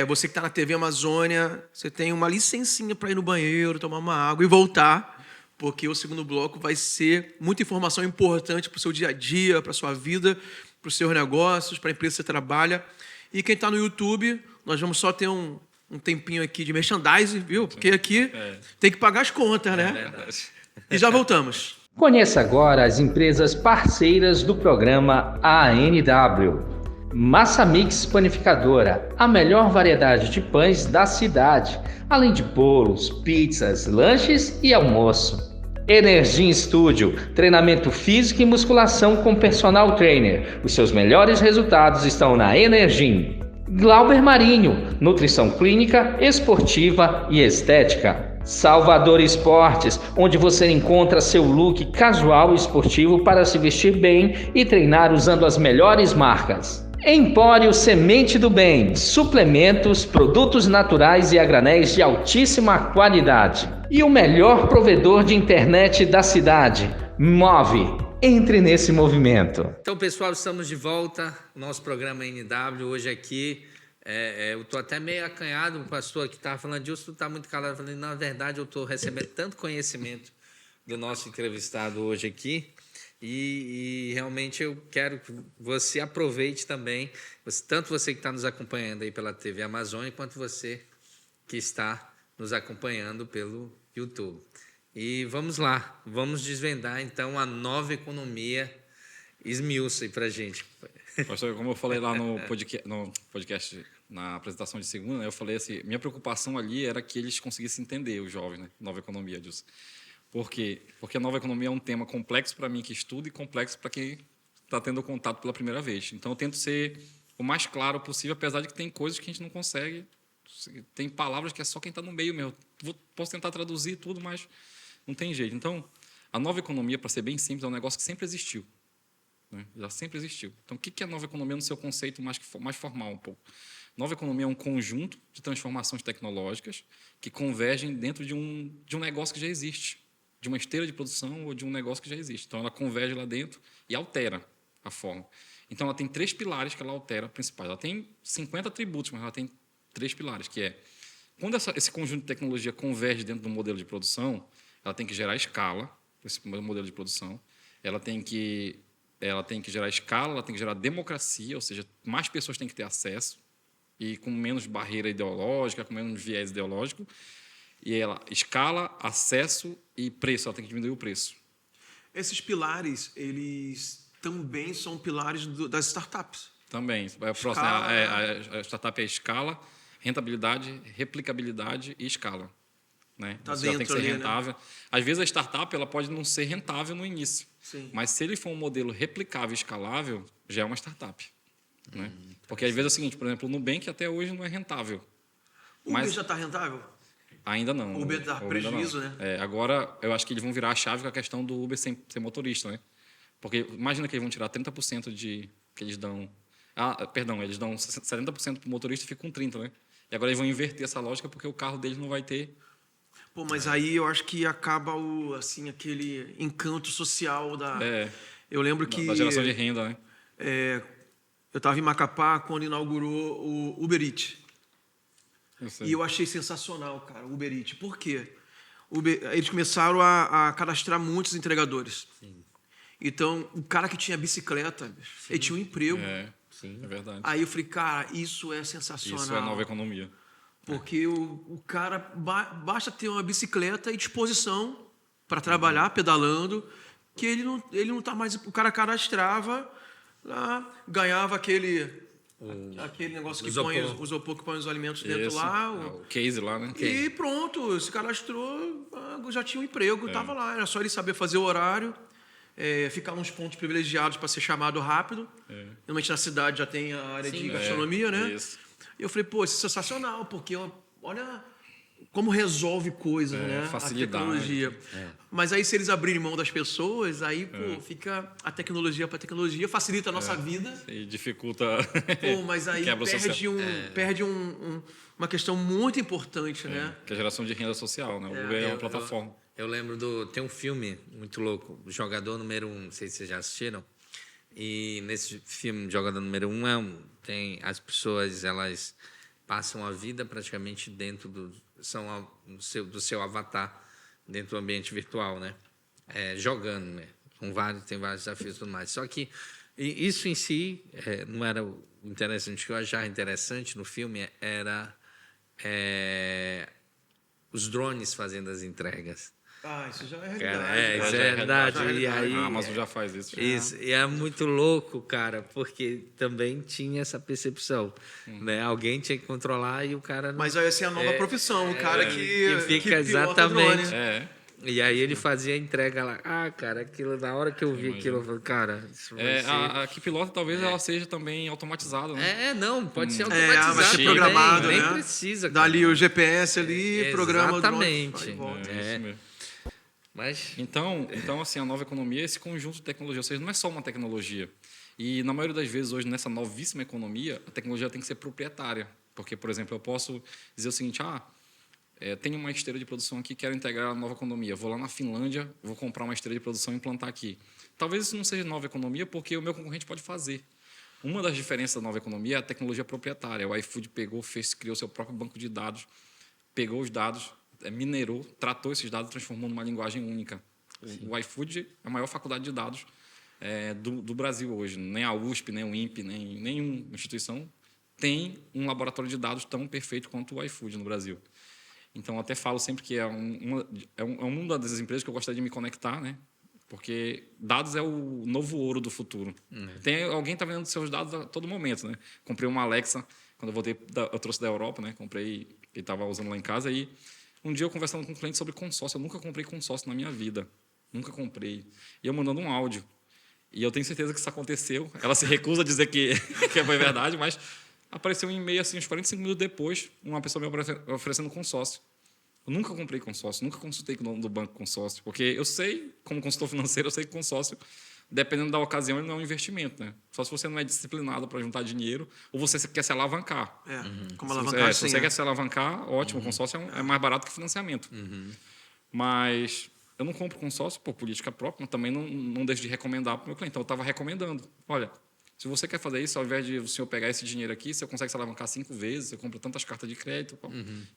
Você que está na TV Amazônia, você tem uma licencinha para ir no banheiro, tomar uma água e voltar, porque o segundo bloco vai ser muita informação importante para o seu dia a dia, para a sua vida, para os seus negócios, para a empresa que você trabalha. E quem está no YouTube, nós vamos só ter um tempinho aqui de merchandising, viu? Porque aqui tem que pagar as contas, né? É verdade. E já voltamos. Conheça agora as empresas parceiras do programa ANW. Massa Mix Panificadora, a melhor variedade de pães da cidade, além de bolos, pizzas, lanches e almoço. Energia Studio, treinamento físico e musculação com personal trainer. Os seus melhores resultados estão na Energin. Glauber Marinho, nutrição clínica, esportiva e estética. Salvador Esportes, onde você encontra seu look casual e esportivo para se vestir bem e treinar usando as melhores marcas. Empório Semente do Bem, suplementos, produtos naturais e a granéis de altíssima qualidade. E o melhor provedor de internet da cidade, Move. Entre nesse movimento. Então, pessoal, estamos de volta. Nosso programa NW hoje aqui. Eu estou até meio acanhado, o pastor que estava falando disso, está muito calado. Eu falei, na verdade, eu estou recebendo tanto conhecimento do nosso entrevistado hoje aqui, E realmente eu quero que você aproveite também, tanto você que está nos acompanhando aí pela TV Amazônia, quanto você que está nos acompanhando pelo YouTube. E vamos lá, vamos desvendar então a nova economia. Esmiuça aí para a gente. Pastor, como eu falei lá no podcast, na apresentação de segunda, né, eu falei assim, minha preocupação ali era que eles conseguissem entender, os jovens, né, nova economia disso. Por quê? Porque a nova economia é um tema complexo para mim que estudo e complexo para quem está tendo contato pela primeira vez. Então, eu tento ser o mais claro possível, apesar de que tem coisas que a gente não consegue, tem palavras que é só quem está no meio mesmo. Posso tentar traduzir tudo, mas não tem jeito. Então, a nova economia, para ser bem simples, é um negócio que sempre existiu. Já sempre existiu. Então, o que é a nova economia no seu conceito mais formal um pouco? Nova economia é um conjunto de transformações tecnológicas que convergem dentro de um negócio que já existe, de uma esteira de produção ou de um negócio que já existe. Então, ela converge lá dentro e altera a forma. Então, ela tem 3 pilares que ela altera principais. Ela tem 50 atributos, mas ela tem 3 pilares, que é quando esse conjunto de tecnologia converge dentro do modelo de produção, ela tem que gerar escala, esse modelo de produção, ela tem que gerar escala, ela tem que gerar democracia, ou seja, mais pessoas têm que ter acesso, e com menos barreira ideológica, com menos viés ideológico. E ela escala, acesso e preço, ela tem que diminuir o preço. Esses pilares, eles também são pilares das startups. Também. A startup é escala, rentabilidade, replicabilidade e escala. Né? Tá Isso já tem que ser ali, rentável. Né? Às vezes a startup ela pode não ser rentável no início. Sim. Mas se ele for um modelo replicável e escalável, já é uma startup. Né? Porque às vezes é o seguinte, por exemplo, o Nubank até hoje não é rentável. O Uber já está rentável? Ainda não. O Uber dá prejuízo, né? Agora, eu acho que eles vão virar a chave com a questão do Uber ser motorista. Né? Porque imagina que eles vão tirar 30% que eles dão... eles dão 70% para o motorista e ficam com 30%. Né? E agora eles vão inverter essa lógica porque o carro deles não vai ter... Pô, mas aí eu acho que acaba aquele encanto social da... Eu lembro que... Da geração de renda, né? Eu estava em Macapá quando inaugurou o Uber Eats. E eu achei sensacional, cara, o Uber Eats. Por quê? Eles começaram a cadastrar muitos entregadores. Sim. Então, o cara que tinha bicicleta, ele tinha um emprego. Sim, é verdade. Aí eu falei, cara, isso é sensacional. Isso é nova economia. Porque o cara basta ter uma bicicleta e disposição para trabalhar pedalando, que ele não está mais... O cara cadastrava, lá, ganhava aquele negócio que põe o isopor que põe os alimentos dentro lá. O case lá, né? E pronto, se cadastrou, já tinha um emprego, estava lá. Era só ele saber fazer o horário, ficar nos pontos privilegiados para ser chamado rápido. Normalmente na cidade já tem a área de gastronomia, né? Isso. E eu falei, pô, isso é sensacional, porque olha como resolve coisas, né? Facilidade. A tecnologia. Mas aí, se eles abrirem mão das pessoas, aí, pô, fica a tecnologia para tecnologia, facilita a nossa vida. E dificulta... Pô, mas aí perde uma questão muito importante, né? Que é a geração de renda social, né? O Uber é uma plataforma. Eu lembro tem um filme muito louco, Jogador Número 1, não sei se vocês já assistiram. E nesse filme, Jogador Número 1, tem as pessoas, elas passam a vida praticamente dentro do seu avatar, dentro do ambiente virtual, né? Jogando, né? Tem vários desafios e tudo mais. Só que isso em si não era o interessante. O que eu achava interessante no filme era os drones fazendo as entregas. Isso já é realidade. Cara, isso é verdade. E aí, a Amazon já faz isso. Isso, e é muito louco, cara, porque também tinha essa percepção, né? Alguém tinha que controlar e o cara... Mas aí essa é a nova profissão, o cara que fica exatamente... Drone. E aí ele fazia a entrega lá. Cara, aquilo, na hora que eu vi aquilo, eu falei, cara, isso vai ser... A que pilota talvez ela seja também automatizada, né? Não, pode ser automatizado. Vai ser programado, nem né? precisa. Dá ali o GPS ali, programa o drone. Exatamente. Isso mesmo. Mas... Então, assim, a nova economia é esse conjunto de tecnologia, ou seja, não é só uma tecnologia. E, na maioria das vezes, hoje, nessa novíssima economia, a tecnologia tem que ser proprietária. Porque, por exemplo, eu posso dizer o seguinte, tenho uma esteira de produção aqui, quero integrar a nova economia. Vou lá na Finlândia, vou comprar uma esteira de produção e implantar aqui. Talvez isso não seja nova economia, porque o meu concorrente pode fazer. Uma das diferenças da nova economia é a tecnologia proprietária. O iFood criou seu próprio banco de dados, pegou os dados, minerou, tratou esses dados e transformou numa linguagem única. O iFood é a maior faculdade de dados do Brasil hoje. Nem a USP, nem o INPE, nem nenhuma instituição tem um laboratório de dados tão perfeito quanto o iFood no Brasil. Então, até falo sempre que é uma das empresas que eu gostaria de me conectar, né? Porque dados é o novo ouro do futuro. Alguém está vendo seus dados a todo momento, né? Comprei uma Alexa, quando eu voltei, eu trouxe da Europa, né? Comprei, ele estava usando lá em casa, e um dia eu conversando com um cliente sobre consórcio. Eu nunca comprei consórcio na minha vida. Nunca comprei. E eu mandando um áudio. E eu tenho certeza que isso aconteceu. Ela se recusa a dizer que foi verdade, mas apareceu um e-mail, assim, uns 45 minutos depois, uma pessoa me oferecendo consórcio. Eu nunca comprei consórcio, nunca consultei com o dono do banco consórcio, porque eu sei, como consultor financeiro, eu sei que consórcio, dependendo da ocasião, ele não é um investimento, né? Só se você não é disciplinado para juntar dinheiro ou você quer se alavancar. Como alavancar, se você quer se alavancar, ótimo, consórcio é mais barato que financiamento. Mas eu não compro consórcio por política própria, mas também não deixo de recomendar para o meu cliente. Então, eu estava recomendando. Olha, se você quer fazer isso, ao invés de o senhor pegar esse dinheiro aqui, você consegue se alavancar 5 vezes, você compra tantas cartas de crédito,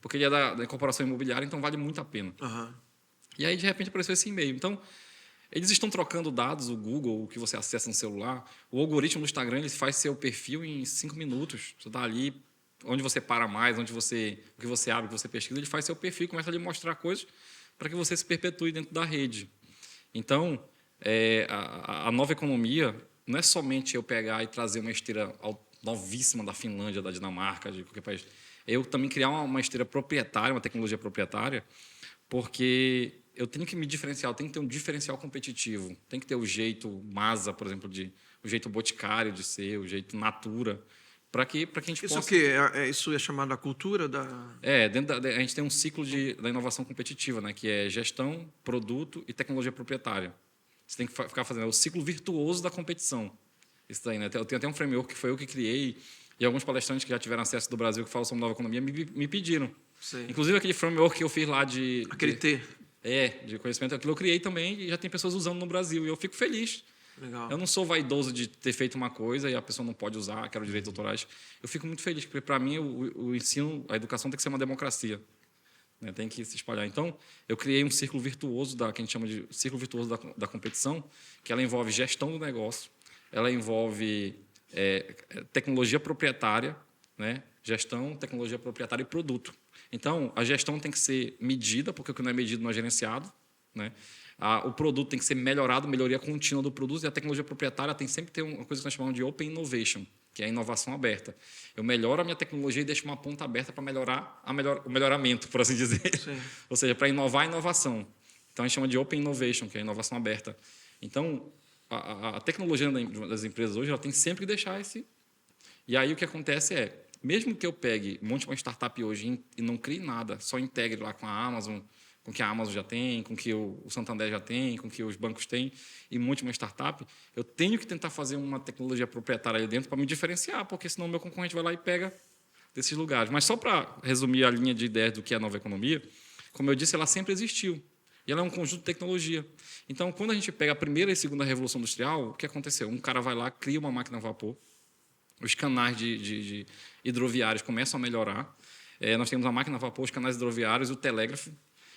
porque ele é da incorporação imobiliária, então vale muito a pena. E aí, de repente, apareceu esse e-mail. Então, eles estão trocando dados, o Google, o que você acessa no celular. O algoritmo do Instagram, ele faz seu perfil em 5 minutos. Você está ali, onde você para mais, o que você abre, o que você pesquisa, ele faz seu perfil e começa a lhe mostrar coisas para que você se perpetue dentro da rede. Então, a nova economia não é somente eu pegar e trazer uma esteira novíssima da Finlândia, da Dinamarca, de qualquer país. Eu também criar uma esteira proprietária, uma tecnologia proprietária, porque eu tenho que me diferenciar, eu tenho que ter um diferencial competitivo, tem que ter o jeito Masa, por exemplo, o jeito Boticário de ser, o jeito Natura, para que a gente isso possa... Isso o quê? Isso é chamado a cultura da... a gente tem um ciclo da inovação competitiva, né, que é gestão, produto e tecnologia proprietária. Você tem que ficar fazendo o ciclo virtuoso da competição. Isso daí, né? Eu tenho até um framework que foi eu que criei, e alguns palestrantes que já tiveram acesso do Brasil que falam sobre nova economia me pediram. Sim. Inclusive, aquele framework que eu fiz lá Aquele T. De conhecimento, aquilo eu criei também e já tem pessoas usando no Brasil. E eu fico feliz. Legal. Eu não sou vaidoso de ter feito uma coisa e a pessoa não pode usar, quero direitos autorais. Eu fico muito feliz, porque, para mim, o ensino, a educação tem que ser uma democracia. Né? Tem que se espalhar. Então, eu criei um círculo virtuoso, que a gente chama de círculo virtuoso da competição, que ela envolve gestão do negócio, ela envolve tecnologia proprietária, né? Gestão, tecnologia proprietária e produto. Então, a gestão tem que ser medida, porque o que não é medido não é gerenciado, né? O produto tem que ser melhorado, melhoria contínua do produto, e a tecnologia proprietária tem sempre que ter uma coisa que nós chamamos de Open Innovation, que é a inovação aberta. Eu melhoro a minha tecnologia e deixo uma ponta aberta para melhorar o melhoramento, por assim dizer. Sim. Ou seja, para inovar a inovação. Então, a gente chama de Open Innovation, que é a inovação aberta. Então, a tecnologia das empresas hoje ela tem sempre que deixar esse... E aí, o que acontece mesmo que eu pegue monte uma startup hoje e não crie nada, só integre lá com a Amazon, com o que a Amazon já tem, com o que o Santander já tem, com o que os bancos têm, e monte uma startup, eu tenho que tentar fazer uma tecnologia proprietária ali dentro para me diferenciar, porque senão o meu concorrente vai lá e pega desses lugares. Mas só para resumir a linha de ideias do que é a nova economia, como eu disse, ela sempre existiu. E ela é um conjunto de tecnologia. Então, quando a gente pega a primeira e segunda revolução industrial, o que aconteceu? Um cara vai lá, cria uma máquina a vapor, os canais de hidroviários começam a melhorar. Nós temos a máquina a vapor, os canais hidroviários e o telégrafo.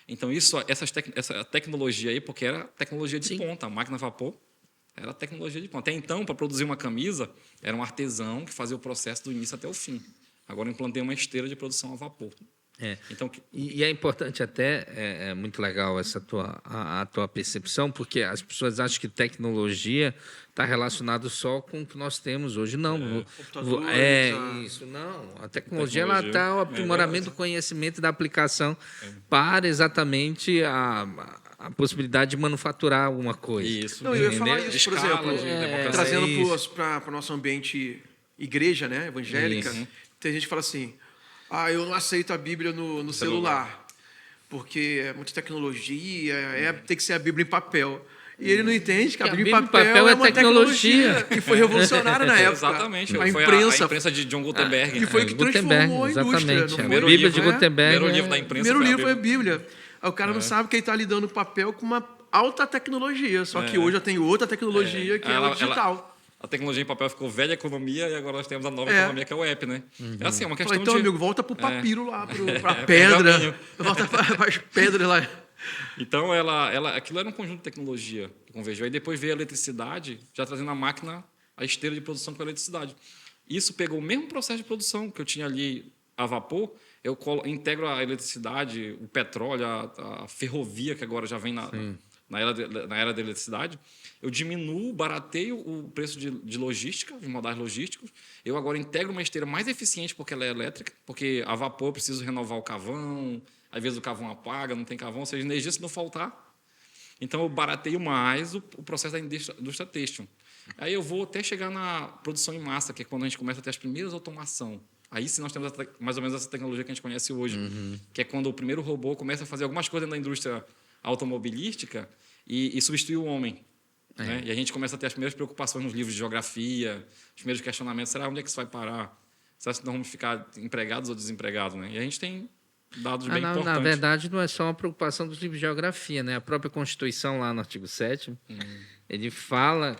Então, essa tecnologia aí, porque era tecnologia de ponta, a máquina a vapor era tecnologia de ponta. Até então, para produzir uma camisa, era um artesão que fazia o processo do início até o fim. Agora, eu implantei uma esteira de produção a vapor. Então, e é importante até, é muito legal essa a tua percepção, porque as pessoas acham que tecnologia está relacionado só com o que nós temos hoje. Não. Isso, não. A tecnologia ela está o aprimoramento do conhecimento e da aplicação para exatamente a possibilidade de manufaturar alguma coisa. Isso. Não, eu ia falar isso, por exemplo, trazendo para o nosso ambiente igreja, né, evangélica, tem gente que fala assim... eu não aceito a Bíblia no celular, porque é muita tecnologia, tem que ser a Bíblia em papel. E ele não entende que a Bíblia em papel é uma tecnologia que foi revolucionária na época. Exatamente. A imprensa de John Gutenberg. Que foi que transformou a indústria. A Bíblia de Gutenberg. Primeiro livro da imprensa. Primeiro livro foi a Bíblia. Aí o cara não sabe que ele está lidando com papel com uma alta tecnologia, só que hoje já tem outra tecnologia que é o digital. A tecnologia em papel ficou velha economia e agora nós temos a nova economia, que é o app, né? É uma questão então, amigo, volta pro papiro lá, pra pedra. Volta para as pedras lá. Então, aquilo era um conjunto de tecnologia que convergiu. Aí depois veio a eletricidade, já trazendo a máquina, a esteira de produção com a eletricidade. Isso pegou o mesmo processo de produção que eu tinha ali a vapor, eu integro a eletricidade, o petróleo, a ferrovia, que agora já vem na era da eletricidade. Eu diminuo, barateio o preço de logística, de modais logísticos. Eu agora integro uma esteira mais eficiente porque ela é elétrica, porque a vapor eu preciso renovar o carvão, às vezes o carvão apaga, não tem carvão, ou seja, energia se não faltar. Então, eu barateio mais o processo da indústria têxtil. Aí eu vou até chegar na produção em massa, que é quando a gente começa a ter as primeiras automação. Aí sim nós temos mais ou menos essa tecnologia que a gente conhece hoje, que é quando o primeiro robô começa a fazer algumas coisas na indústria automobilística e substitui o homem. Né? E a gente começa a ter as primeiras preocupações nos livros de geografia, os primeiros questionamentos. Será onde é que isso vai parar? Será que nós vamos ficar empregados ou desempregados? Né? E a gente tem dados bem importantes. Na verdade, não é só uma preocupação dos livros de geografia. Né? A própria Constituição, lá no artigo 7º, ele fala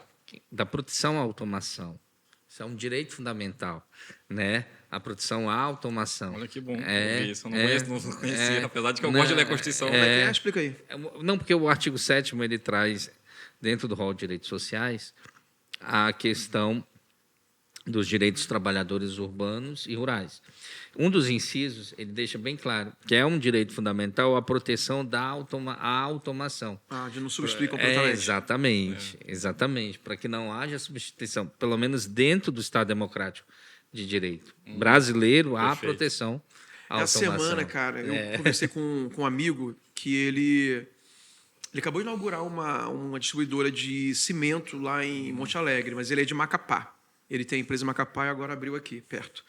da proteção à automação. Isso é um direito fundamental, né? A proteção à automação. Olha que bom ouvir isso. Eu não conhecia, apesar de que eu gosto de ler a Constituição. Explica aí. Não, porque o artigo 7º ele traz, dentro do rol de direitos sociais, a questão dos direitos dos trabalhadores urbanos e rurais. Um dos incisos, ele deixa bem claro que é um direito fundamental a proteção da automação. De não substituir completamente. Exatamente. Para que não haja substituição, pelo menos dentro do Estado Democrático de Direito brasileiro, há proteção à automação. Essa semana, cara, eu conversei com um amigo que ele acabou de inaugurar uma distribuidora de cimento lá em Monte Alegre, mas ele é de Macapá. Ele tem a empresa em Macapá e agora abriu aqui, perto.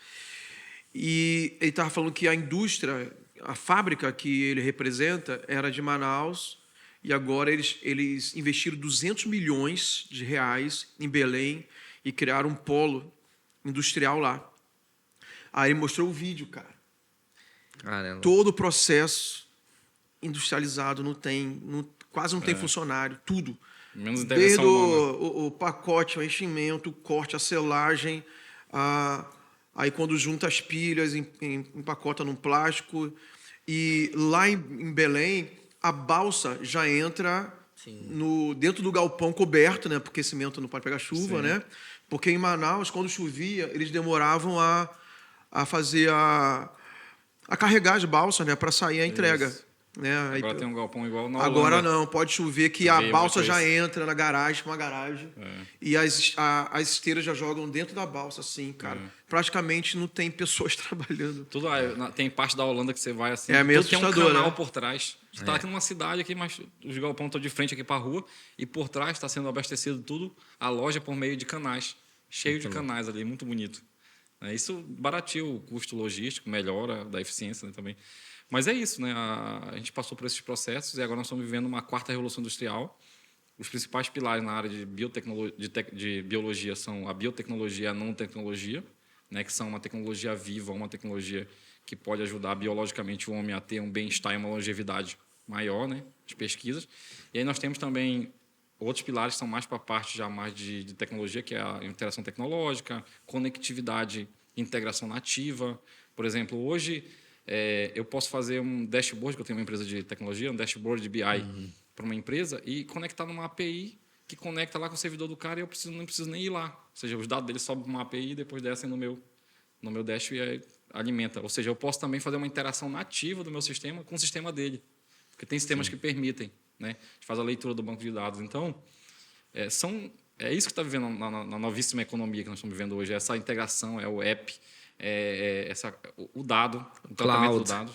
E ele estava falando que a indústria, a fábrica que ele representa era de Manaus e agora eles investiram 200 milhões de reais em Belém e criaram um polo industrial lá. Aí ele mostrou o vídeo, cara. Caramba. Todo o processo industrializado quase não tem funcionário, tudo. Menos Desde intervenção humana. o pacote, o enchimento, o corte, a selagem, aí quando junta as pilhas, empacota num plástico. E lá em Belém, a balsa já entra dentro do galpão coberto, né? Porque cimento não pode pegar chuva, né? Porque em Manaus, quando chovia, eles demoravam a fazer a carregar as balsas, né? Para sair a entrega. Isso. Né? Agora tem um galpão igual na Agora Holanda. não, pode chover que a balsa já entra na garagem, uma garagem, e as esteiras já jogam dentro da balsa, assim, cara. Praticamente não tem pessoas trabalhando. Tudo tem parte da Holanda que você vai assim, meio tudo tem um assustador, canal né? por trás. Você está aqui numa cidade aqui, mas os galpões estão de frente aqui para a rua e por trás está sendo abastecido tudo a loja por meio de canais, cheio de canais ali, muito bonito. Isso barateia o custo logístico, melhora da eficiência, né, também. Mas é isso, né? A gente passou por esses processos e agora nós estamos vivendo uma quarta revolução industrial. Os principais pilares na área de biologia são a biotecnologia e a nanotecnologia, né? Que são uma tecnologia viva, uma tecnologia que pode ajudar biologicamente o homem a ter um bem-estar e uma longevidade maior, né? De pesquisas. E aí nós temos também outros pilares que são mais para a parte já mais de tecnologia, que é a interação tecnológica, conectividade, integração nativa. Por exemplo, hoje eu posso fazer um dashboard, que eu tenho uma empresa de tecnologia, um dashboard de BI para uma empresa e conectar numa API que conecta lá com o servidor do cara e eu não preciso nem ir lá. Ou seja, os dados dele sobem para uma API e depois descem no meu dash e aí alimenta. Ou seja, eu posso também fazer uma interação nativa do meu sistema com o sistema dele. Porque tem sistemas que permitem, né? A gente faz a leitura do banco de dados. Então, é isso que está vivendo na novíssima economia que nós estamos vivendo hoje. Essa integração, o app, o dado, o tratamento do dado.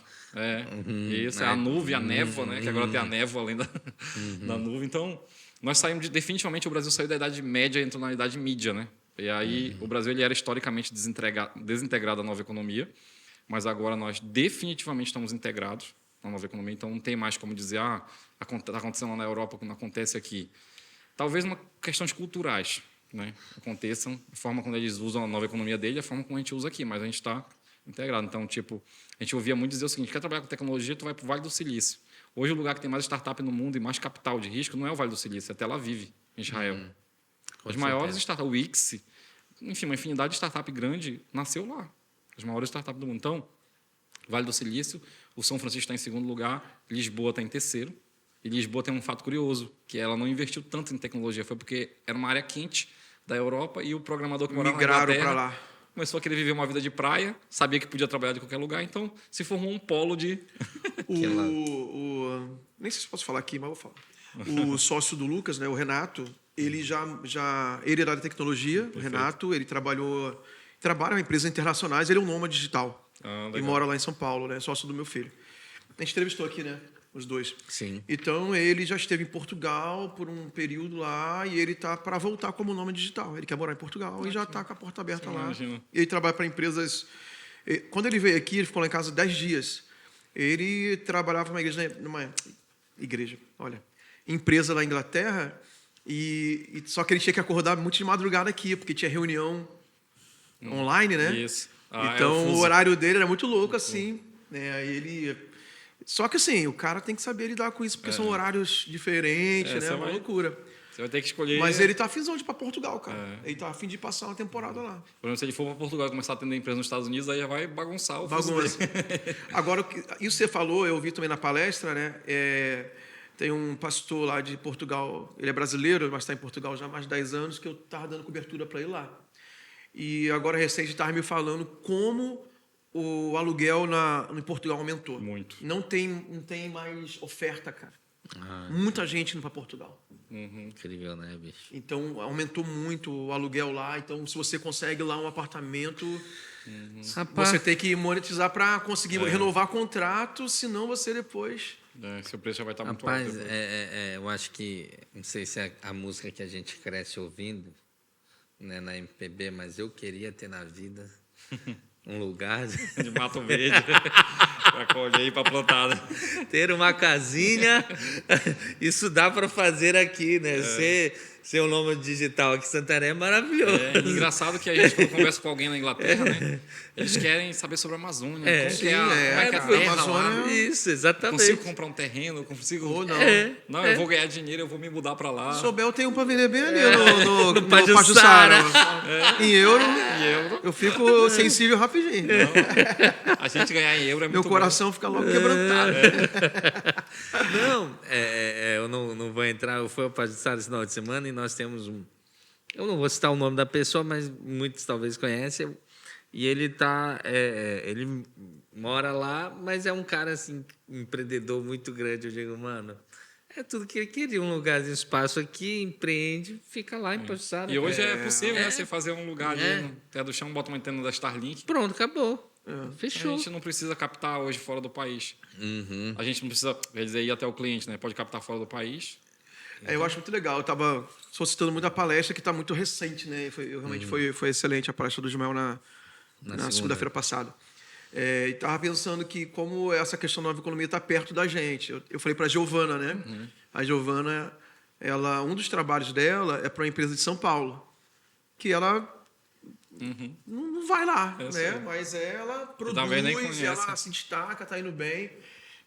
Isso, é a nuvem, a névoa, né? Que agora tem a névoa além da nuvem. Então, nós saímos definitivamente, o Brasil saiu da Idade Média e entrou na Idade Mídia, né? E aí o Brasil ele era historicamente desintegrado da nova economia, mas agora nós definitivamente estamos integrados na nova economia. Então, não tem mais como dizer, está acontecendo lá na Europa, como acontece aqui. Talvez uma questões culturais, né, aconteçam, a forma como eles usam a nova economia dele, a forma como a gente usa aqui, mas a gente está integrado. Então, tipo, a gente ouvia muito dizer o seguinte: quer trabalhar com tecnologia, tu vai para o Vale do Silício. Hoje, o lugar que tem mais startup no mundo e mais capital de risco não é o Vale do Silício, é Tel Aviv, em Israel. As maiores startups, o Wix, enfim, uma infinidade de startup grande nasceu lá, as maiores startups do mundo. Então, Vale do Silício, o São Francisco está em segundo lugar, Lisboa está em terceiro, E Lisboa tem um fato curioso, que ela não investiu tanto em tecnologia. Foi porque era uma área quente da Europa e o programador que morava na Migraram Inglaterra para lá. começou a querer viver uma vida de praia, sabia que podia trabalhar de qualquer lugar, então se formou um polo de... Nem sei se posso falar aqui, mas vou falar. O sócio do Lucas, né, o Renato, ele ele era da tecnologia, o Renato, ele trabalha em empresas internacionais, ele é um nômade digital. Ah, E legal. mora lá em São Paulo, né, sócio do meu filho. A gente entrevistou aqui, né, os dois. Sim. Então, ele já esteve em Portugal por um período lá e ele tá para voltar como nômade digital. Ele quer morar em Portugal e já está com a porta aberta lá. imagina. Ele trabalha para empresas... Quando ele veio aqui, ele ficou lá em casa 10 dias. Ele trabalhava numa igreja, olha, empresa lá na Inglaterra, só que ele tinha que acordar muito de madrugada aqui, porque tinha reunião online, né? Isso. Então, o horário dele era muito louco, assim, né? Aí só que, assim, o cara tem que saber lidar com isso, porque são horários diferentes, né? É uma loucura. Você vai ter que escolher... Mas ele tá afinzão de ir para Portugal, cara. Ele tá afim de passar uma temporada lá. Por exemplo, se ele for para Portugal e começar a atender empresa nos Estados Unidos, aí já vai bagunçar o fuso Bagunça. dele. Agora, isso você falou, eu vi também na palestra, né? Tem um pastor lá de Portugal, ele é brasileiro, mas está em Portugal já há mais de 10 anos, que eu estava dando cobertura para ele lá. E agora, recente, estava me falando como o aluguel em Portugal aumentou. Muito. Não tem mais oferta, cara. Muita gente indo para Portugal. Incrível, né, bicho? Então, aumentou muito o aluguel lá. Então, se você consegue lá um apartamento, Rapaz, você tem que monetizar para conseguir renovar contrato, senão você depois... Seu preço já vai estar muito rapaz, alto. eu acho que, não sei se é a música que a gente cresce ouvindo, né, na MPB, mas eu queria ter na vida um lugar... De Mato Verde, para colher e para plantar. ter uma casinha, isso dá para fazer aqui, né? Ser um nômade digital aqui em Santarém é maravilhoso. É engraçado que a gente, quando conversa com alguém na Inglaterra, né? Eles querem saber sobre a Amazônia. Como que é sim, como é que é a a terra Amazônia- lá? Isso, exatamente. Consigo comprar um terreno? Consigo... Ou não. Não, eu vou ganhar dinheiro, eu vou me mudar para lá. Se souber, eu tenho um para vender bem ali no Pajuçara. Em euro, euro. eu fico sensível rapidinho. A gente ganhar em euro é Meu muito coração fica logo quebrantado. Não, eu não vou entrar. Eu fui ao Pajuçara esse final de semana e nós temos um... Eu não vou citar o nome da pessoa, mas muitos talvez conhecem. E ele ele mora lá, mas é um cara assim, um empreendedor muito grande. Eu digo, mano, é tudo que ele queria, um lugarzinho, espaço aqui, empreende, fica lá em Pajuçara. E hoje cara. é possível, né? Você fazer um lugar ali no pé do chão, bota uma antena da Starlink. Pronto, acabou. A Fechou. gente não precisa captar hoje fora do país. A gente não precisa, quer dizer, ir até o cliente, né? Pode captar fora do país. Eu acho muito legal. Eu estava solicitando muito a palestra, que está muito recente, né? Realmente foi excelente a palestra do Ismael na segunda-feira passada. E estava pensando que como essa questão da nova economia está perto da gente. Eu falei para a Giovana, né? A Giovana, um dos trabalhos dela é para uma empresa de São Paulo, que ela não vai lá, né? sei. Mas ela Talvez produz, nem conheça. ela se destaca, está indo bem.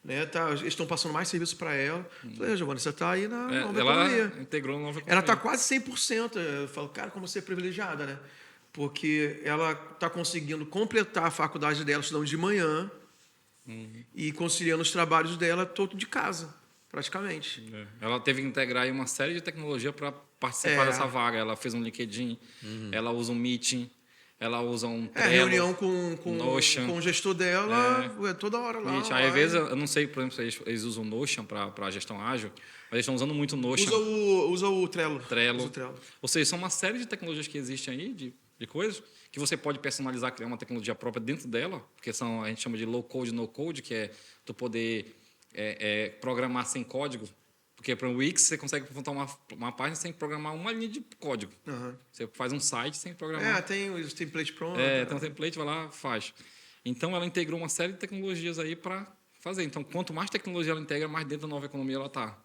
Né? Eles estão passando mais serviço para ela. Falei, Giovana, você está aí na nova Ela economia. integrou a nova economia. Ela está quase 100%. Eu falo, cara, como você é privilegiada, né? Porque ela está conseguindo completar a faculdade dela, estudando de manhã, e conciliando os trabalhos dela todo de casa, praticamente. Ela teve que integrar aí uma série de tecnologia para participar dessa vaga. Ela fez um LinkedIn, ela usa um Meeting, ela usa um Trello, Reunião com Notion. o gestor dela, toda hora lá. Meeting. Aí, às vezes, eu não sei, por exemplo, se eles usam o Notion para a gestão ágil, mas eles estão usando muito o Notion. Usa o Trello. Trello. Usa o Trello. Ou seja, são uma série de tecnologias que existem aí, de coisas, que você pode personalizar, criar uma tecnologia própria dentro dela, porque a gente chama de low code, no code, que é tu poder programar sem código. Porque para o Wix você consegue montar uma página sem programar uma linha de código. Você faz um site sem programar. Tem os templates prontos. Tem um template, vai lá, faz. Então, ela integrou uma série de tecnologias aí para fazer. Então, quanto mais tecnologia ela integra, mais dentro da nova economia ela está.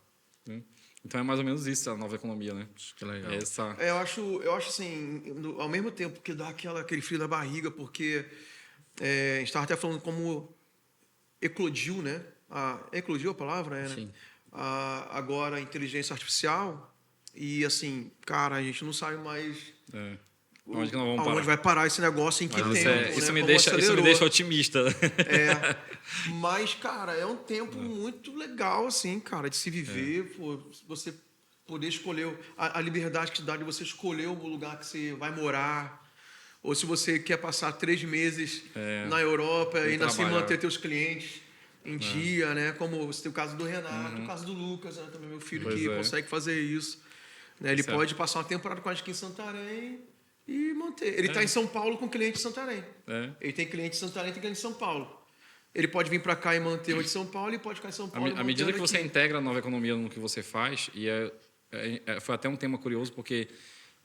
Né? Então, é mais ou menos isso, a nova economia, né? Que legal. Eu acho assim, ao mesmo tempo que dá aquele frio na barriga, porque a gente estava até falando como eclodiu, né? Eclodiu a palavra? Né? Sim. Agora a inteligência artificial e assim, cara, a gente não sabe mais Onde que nós vamos aonde parar? vai parar esse negócio, em que Mas tempo, né? isso me Como deixa acelerou. otimista. Mas, cara, é um tempo muito legal, assim, cara, de se viver, pô, você poder escolher a liberdade que te dá de você escolher o lugar que você vai morar, ou se você quer passar 3 meses na Europa e ainda assim trabalhar. manter teus clientes em dia, né? Como você tem o caso do Renato, o caso do Lucas, né? Também meu filho Pois que é. consegue fazer isso. Né? Ele Certo. pode passar uma temporada com a gente aqui em Santarém e manter. Ele está em São Paulo com cliente de Santarém. Ele tem cliente de Santarém, tem cliente de São Paulo. Ele pode vir para cá e manter o de São Paulo e pode ficar em São Paulo. À medida que mantendo você aqui. integra a nova economia no que você faz, e foi até um tema curioso, porque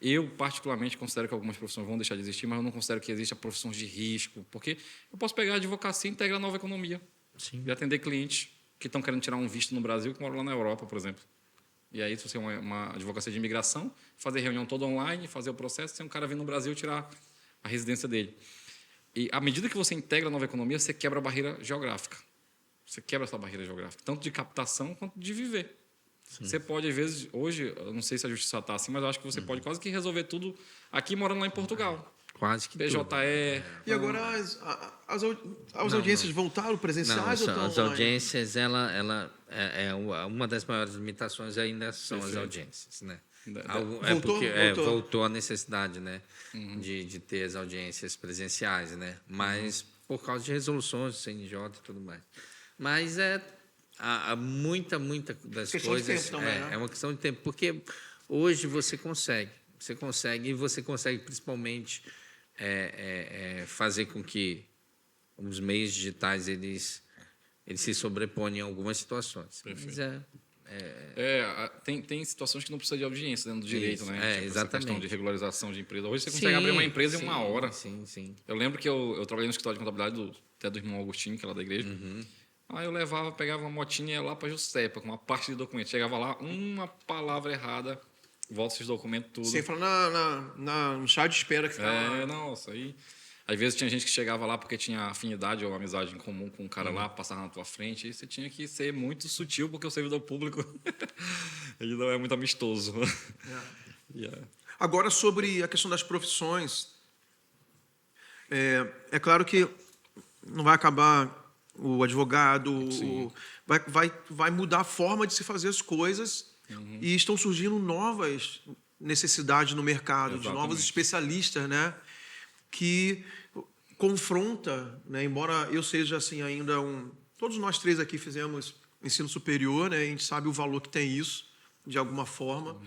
eu, particularmente, considero que algumas profissões vão deixar de existir, mas eu não considero que exista profissões de risco, porque eu posso pegar a advocacia e integrar a nova economia. Sim. E atender clientes que estão querendo tirar um visto no Brasil, que moram lá na Europa, por exemplo. E aí, se você é uma advocacia de imigração, fazer reunião toda online, fazer o processo, tem um cara vindo no Brasil tirar a residência dele. E à medida que você integra a nova economia, você quebra a barreira geográfica. Você quebra essa barreira geográfica, tanto de captação quanto de viver. Você pode, às vezes, hoje, eu não sei se a justiça está assim, mas eu acho que você pode quase que resolver tudo aqui morando lá em Portugal. Quase que PJE. tudo. E agora as audiências voltaram presenciais ou estão as online? audiências, uma das maiores limitações ainda são as audiências, né? Voltou a necessidade, né, de ter as audiências presenciais, né? Mas por causa de resoluções do CNJ e tudo mais. Mas muita das Questão de coisas tempo também, né? é uma questão de tempo, porque hoje você consegue e você consegue principalmente fazer com que os meios digitais eles se sobreponham em algumas situações. Mas Tem situações que não precisa de audiência dentro do direito, Isso, né? Tipo, exatamente. essa questão de regularização de empresa. Hoje você consegue abrir uma empresa em 1 hora. Sim. Eu lembro que eu trabalhei no escritório de contabilidade até do irmão Agostinho, que era da igreja. Aí eu pegava uma motinha e ia lá para Justepa, com uma parte de documento. Chegava lá, uma palavra errada, volta esses documentos tudo. Sem falar no chá de espera que ficava. Nossa, aí... Às vezes tinha gente que chegava lá porque tinha afinidade ou amizade em comum com um cara lá, passava na tua frente, e você tinha que ser muito sutil, porque o servidor público ele não é muito amistoso. Agora, sobre a questão das profissões, é claro que não vai acabar o advogado, vai mudar a forma de se fazer as coisas e estão surgindo novas necessidades no mercado, de novos especialistas, né? Que confronta, né? Embora eu seja assim ainda todos nós 3 aqui fizemos ensino superior, né? A gente sabe o valor que tem isso de alguma forma,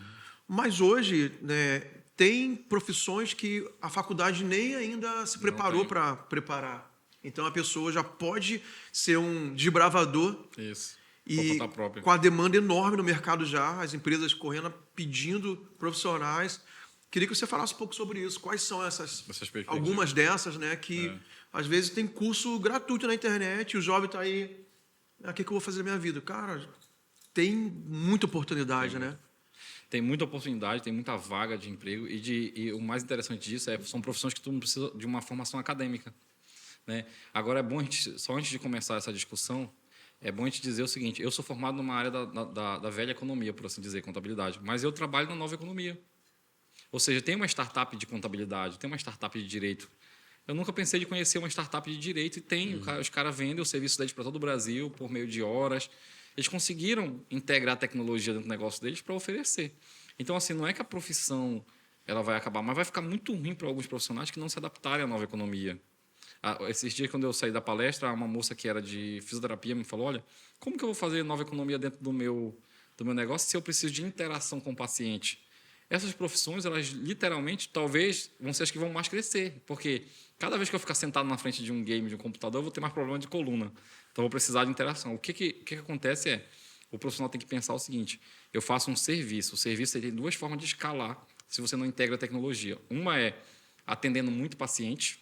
mas hoje, né, tem profissões que a faculdade nem ainda se preparou para preparar. Então a pessoa já pode ser um desbravador. Isso. E com a demanda enorme no mercado já, as empresas correndo pedindo profissionais. Queria que você falasse um pouco sobre isso. Quais são algumas dessas, né? Que às vezes tem curso gratuito na internet e o jovem está aí. O que eu vou fazer na minha vida? Cara, tem muita oportunidade, né? Tem muita oportunidade, tem muita vaga de emprego e o mais interessante disso são profissões que tu não precisa de uma formação acadêmica, né? Agora é bom só antes de começar essa discussão, é bom a gente dizer o seguinte: eu sou formado numa área da velha economia, por assim dizer, contabilidade, mas eu trabalho na nova economia. Ou seja, tem uma startup de contabilidade, tem uma startup de direito. Eu nunca pensei de conhecer uma startup de direito e tem. Os caras vendem o serviço deles para todo o Brasil por meio de horas. Eles conseguiram integrar a tecnologia dentro do negócio deles para oferecer. Então, assim, não é que a profissão ela vai acabar, mas vai ficar muito ruim para alguns profissionais que não se adaptarem à nova economia. Esses dias, quando eu saí da palestra, uma moça que era de fisioterapia me falou: olha, como que eu vou fazer nova economia dentro do meu negócio se eu preciso de interação com o paciente? Essas profissões, elas literalmente, talvez, vão ser as que vão mais crescer, porque cada vez que eu ficar sentado na frente de um game, de um computador, eu vou ter mais problema de coluna. Então, eu vou precisar de interação. O que acontece é, o profissional tem que pensar o seguinte: eu faço um serviço. O serviço tem 2 formas de escalar se você não integra a tecnologia. Uma é atendendo muito paciente,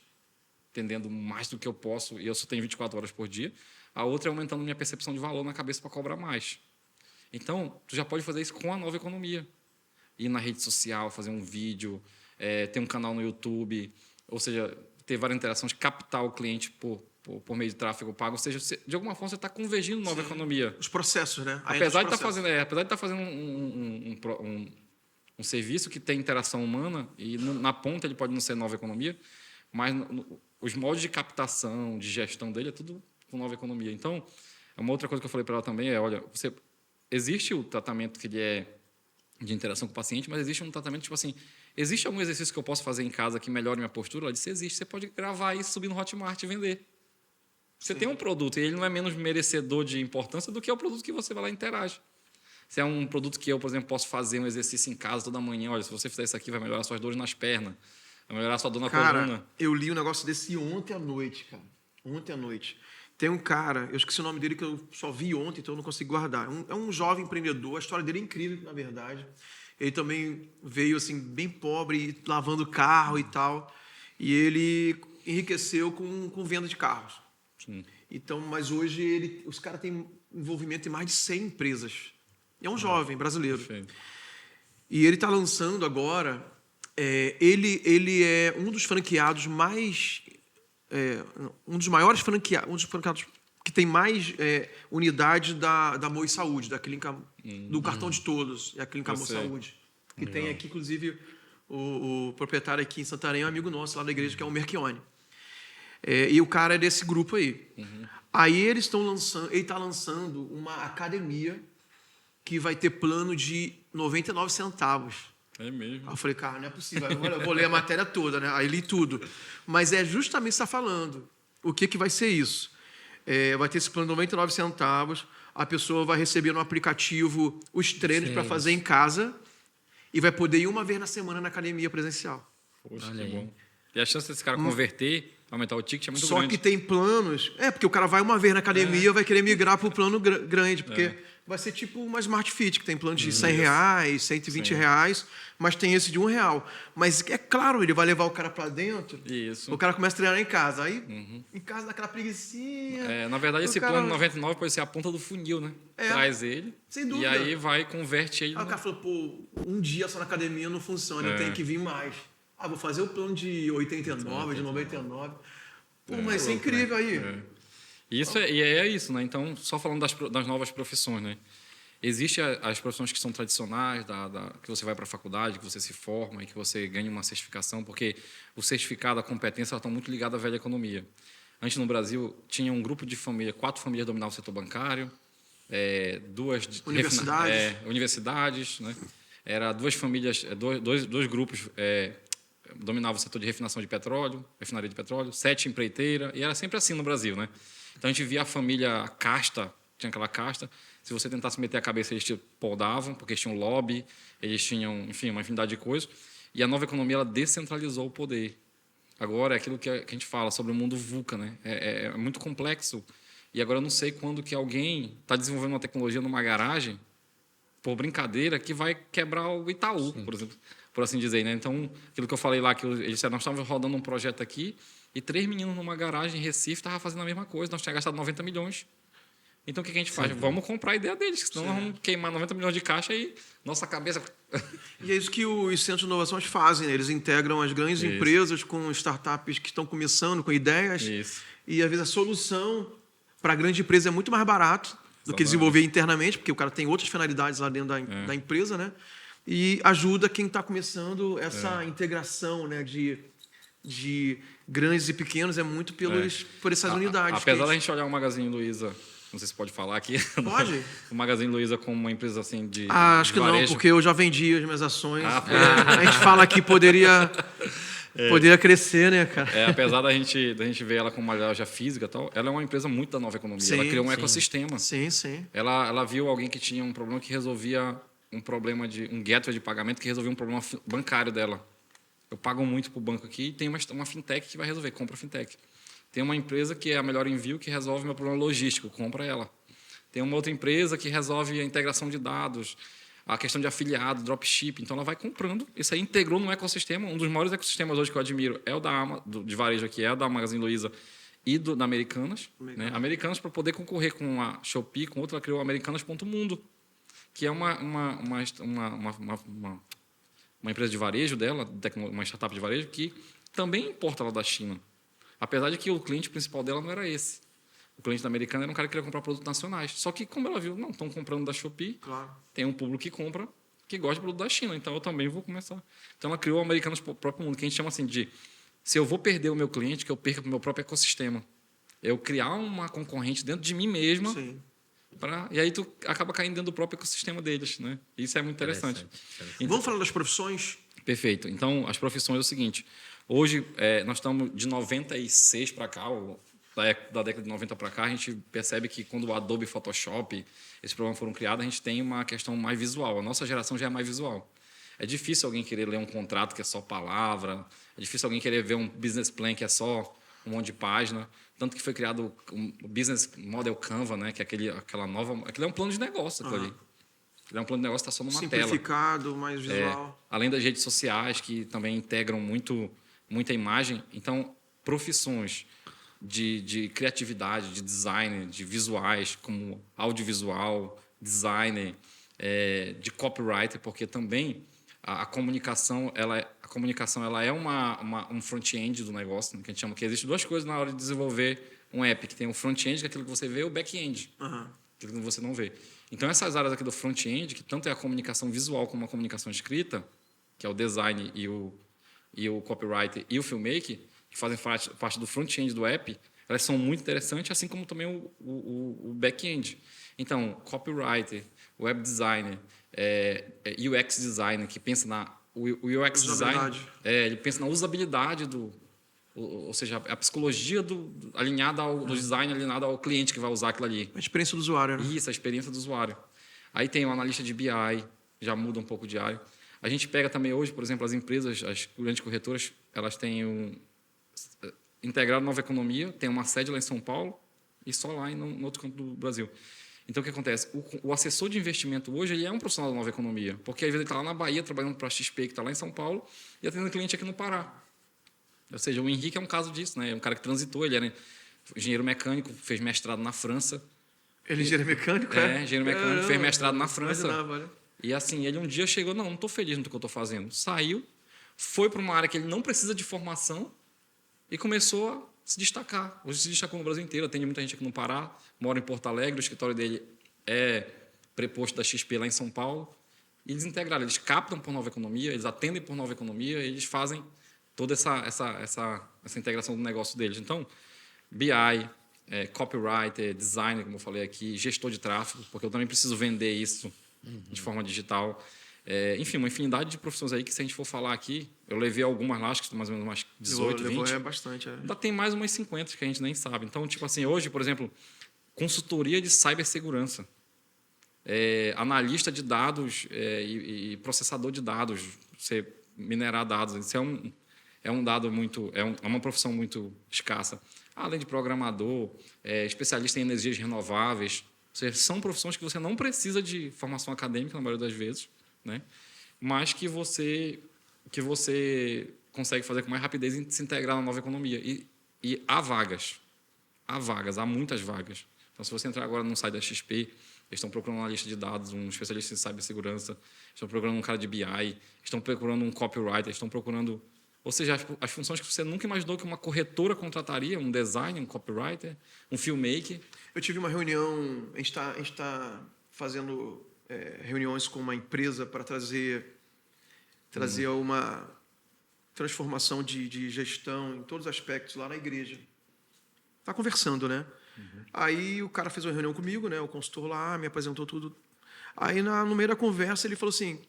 atendendo mais do que eu posso, e eu só tenho 24 horas por dia. A outra é aumentando minha percepção de valor na cabeça para cobrar mais. Então, tu já pode fazer isso com a nova economia. Ir na rede social, fazer um vídeo, ter um canal no YouTube, ou seja, ter várias interações, captar o cliente por meio de tráfego pago. Ou seja, de alguma forma você está convergindo nova economia. Os processos, né? Apesar de estar fazendo Um serviço que tem interação humana e na ponta ele pode não ser nova economia, mas os moldes de captação, de gestão dele é tudo com nova economia. Então, uma outra coisa que eu falei para ela também é, olha, existe o tratamento que ele é de interação com o paciente, mas existe um tratamento tipo assim, existe algum exercício que eu posso fazer em casa que melhore minha postura? Ela disse, existe. Você pode gravar isso, subir no Hotmart e vender. Você tem um produto e ele não é menos merecedor de importância do que o produto que você vai lá e interage. Se é um produto que eu, por exemplo, posso fazer um exercício em casa toda manhã, olha, se você fizer isso aqui, vai melhorar suas dores nas pernas, vai melhorar sua dor na coluna. Eu li um negócio desse ontem à noite, cara. Ontem à noite. Tem um cara, eu esqueci o nome dele, que eu só vi ontem, então eu não consigo guardar. É um jovem empreendedor, a história dele é incrível, na verdade. Ele também veio, assim, bem pobre, lavando carro e tal. E ele enriqueceu com venda de carros. Sim. Então, mas hoje os caras têm envolvimento em mais de 100 empresas. É um jovem brasileiro. Perfeito. E ele está lançando agora. Ele é um dos franqueados mais. Um dos maiores franqueados. Um dos franqueados que tem mais unidade da Moi Saúde, da clínica do Cartão de Todos, e a clínica Moi Saúde. Que Legal. tem aqui, inclusive, o proprietário aqui em Santarém é um amigo nosso lá da igreja, que é o Merchione. E o cara é desse grupo aí. Aí eles estão lançando. Ele está lançando uma academia que vai ter plano de 99 centavos. É mesmo. Aí eu falei, cara, não é possível. Agora eu vou ler a matéria toda, né? Aí li tudo. Mas é justamente o que você está falando. O que vai ser isso? Vai ter esse plano de 99 centavos, a pessoa vai receber no aplicativo os treinos para fazer em casa e vai poder ir uma vez na semana na academia presencial. Poxa, Olha que aí. bom. E a chance desse cara converter, aumentar o ticket é muito Só grande. que tem planos... porque o cara vai uma vez na academia vai querer migrar para o plano grande, porque vai ser tipo uma Smart Fit, que tem plano de R$100, R$120, mas tem esse de R$1. Mas é claro, ele vai levar o cara para dentro, Isso. o cara começa a treinar em casa. Aí, em casa, daquela preguicinha... Na verdade, o esse cara- plano 99 pode ser a ponta do funil, né? Traz ele sem dúvida. e aí vai, converte ele. Aí o cara falou, pô, um dia só na academia não funciona, eu tenho que vir mais. Vou fazer o plano de 89, de 99. Pô, mas isso é incrível aí. Isso é isso, né? Então, só falando das novas profissões, né? Existem as profissões que são tradicionais, que você vai para a faculdade, que você se forma e que você ganha uma certificação, porque o certificado, a competência, elas estão muito ligadas à velha economia. Antes, no Brasil, tinha um grupo de família, 4 famílias dominavam o setor bancário, universidades, né? Era 2 famílias, dois grupos dominavam o setor de refinação de petróleo, refinaria de petróleo, 7 empreiteiras, e era sempre assim no Brasil, né? Então a gente via a família casta, tinha aquela casta, se você tentasse meter a cabeça, eles te podavam, porque eles tinham lobby, eles tinham, enfim, uma infinidade de coisas, e a nova economia ela descentralizou o poder. Agora é aquilo que a gente fala sobre o mundo VUCA, né? É muito complexo, e agora eu não sei quando que alguém está desenvolvendo uma tecnologia numa garagem, por brincadeira, que vai quebrar o Itaú, por exemplo, por assim dizer, né? Então, aquilo que eu falei lá, que eles disseram, nós estávamos rodando um projeto aqui e 3 meninos numa garagem em Recife estavam fazendo a mesma coisa, nós tínhamos gastado 90 milhões. Então, o que a gente faz? Vamos comprar a ideia deles, senão nós vamos queimar 90 milhões de caixa e nossa cabeça... E é isso que os centros de inovações fazem, né? Eles integram as grandes empresas com startups que estão começando, com ideias. Isso. E, às vezes, a solução para a grande empresa é muito mais barato do que desenvolver internamente, porque o cara tem outras finalidades lá dentro da empresa, né? E ajuda quem está começando essa integração, né, de grandes e pequenos, é muito por essas unidades. Apesar da gente olhar o Magazine Luiza, não sei se pode falar aqui. Pode? O Magazine Luiza como uma empresa assim de Acho que não, varejo. porque eu já vendi as minhas ações. A gente fala que poderia crescer, né, cara? Apesar da gente ver ela como uma loja física e tal, ela é uma empresa muito da nova economia. Sim, ela criou um sim. ecossistema. Sim, sim. Ela viu alguém que tinha um problema que resolvia um problema um gateway de pagamento que resolvia um problema bancário dela. Eu pago muito para o banco aqui e tem uma fintech que vai resolver, compra a fintech. Tem uma empresa que é a Melhor Envio que resolve meu problema logístico, compra ela. Tem uma outra empresa que resolve a integração de dados, a questão de afiliado, dropship. Então, ela vai comprando. Isso aí integrou no ecossistema. Um dos maiores ecossistemas hoje que eu admiro é o de varejo aqui, é o da Magazine Luiza e da Americanas. Né? Americanas, para poder concorrer com a Shopee, com outra, ela criou Americanas.mundo, que é uma empresa de varejo dela, uma startup de varejo, que também importa lá da China. Apesar de que o cliente principal dela não era esse. O cliente da Americana era um cara que queria comprar produtos nacionais. Só que, como ela viu, não, estão comprando da Shopee, Claro. tem um público que compra, que gosta de produto da China, então eu também vou começar. Então ela criou o Americanos para o próprio mundo, que a gente chama assim de se eu vou perder o meu cliente, que eu perca para o meu próprio ecossistema. Eu criar uma concorrente dentro de mim mesma. Sim. E aí tu acaba caindo dentro do próprio ecossistema deles, né? Isso é muito interessante. Então, Vamos falar das profissões? Perfeito. Então, as profissões é o seguinte. Hoje, nós estamos de 96 para cá, da década de 90 para cá, a gente percebe que quando o Adobe Photoshop, esses programas foram criados, a gente tem uma questão mais visual. A nossa geração já é mais visual. É difícil alguém querer ler um contrato que é só palavra, é difícil alguém querer ver um business plan que é só um monte de página. Tanto que foi criado o Business Model Canva, né? Que é aquela nova... Aquilo é um plano de negócio, aquilo ali. Aquilo é um plano de negócio que está só numa tela. Simplificado, mais visual. Além das redes sociais, que também integram muita imagem. Então, profissões de criatividade, de design, de visuais, como audiovisual, designer, de copywriter, porque também a comunicação ela é um front-end do negócio, né, que a gente chama que existe duas coisas na hora de desenvolver um app, que tem o front-end, que é aquilo que você vê, e o back-end, aquilo que você não vê. Então, essas áreas aqui do front-end, que tanto é a comunicação visual como a comunicação escrita, que é o design e o copywriter e o filmmaker, que fazem parte do front-end do app, elas são muito interessantes, assim como também o back-end. Então, copywriter, web designer, UX designer, que pensa o UX design, ele pensa na usabilidade ou seja, a psicologia alinhada ao do design, alinhada ao cliente que vai usar aquilo ali. A experiência do usuário, né? Isso, a experiência do usuário. Aí tem o analista de BI, já muda um pouco de área. A gente pega também hoje, por exemplo, as empresas, as grandes corretoras, elas têm integrado Nova Economia, tem uma sede lá em São Paulo e só lá no outro canto do Brasil. Então, o que acontece? O assessor de investimento hoje ele é um profissional da Nova Economia, porque às vezes ele está lá na Bahia trabalhando para a XP, que está lá em São Paulo, e atendendo cliente aqui no Pará. Ou seja, o Henrique é um caso disso, né? É um cara que transitou, ele era engenheiro mecânico, fez mestrado na França. Ele é engenheiro mecânico, engenheiro mecânico, fez mestrado na França. Né? E assim, ele um dia chegou, não estou feliz no que eu estou fazendo. Saiu, foi para uma área que ele não precisa de formação e começou a se destacar. Hoje se destacou no Brasil inteiro, atende muita gente aqui no Pará, mora em Porto Alegre, o escritório dele é preposto da XP lá em São Paulo. E eles integraram, eles captam por Nova Economia, eles atendem por Nova Economia, eles fazem toda essa integração do negócio deles. Então, BI, copywriter, designer, como eu falei aqui, gestor de tráfego, porque eu também preciso vender isso de forma digital. Enfim, uma infinidade de profissões aí que, se a gente for falar aqui, eu levei algumas lá, acho que mais ou menos umas 18, 20. Bastante. Ainda tem mais umas 50 que a gente nem sabe. Então, tipo assim, hoje, por exemplo, consultoria de cibersegurança, analista de dados e processador de dados, você minerar dados, isso é um dado muito, é uma profissão muito escassa. Além de programador, especialista em energias renováveis, ou seja, são profissões que você não precisa de formação acadêmica na maioria das vezes, né? Mas que você consegue fazer com mais rapidez e se integrar na Nova Economia. E há vagas, há muitas vagas. Então, se você entrar agora no site da XP, eles estão procurando uma lista de dados, um especialista em cibersegurança, estão procurando um cara de BI, estão procurando um copywriter, estão procurando... Ou seja, as funções que você nunca imaginou que uma corretora contrataria, um designer, um copywriter, um filmmaker. Eu tive uma reunião, a gente está fazendo reuniões com uma empresa para trazer uma transformação de gestão em todos os aspectos lá na igreja. Está conversando, né? Aí o cara fez uma reunião comigo, né? O consultor lá me apresentou tudo. Aí no meio da conversa ele falou assim,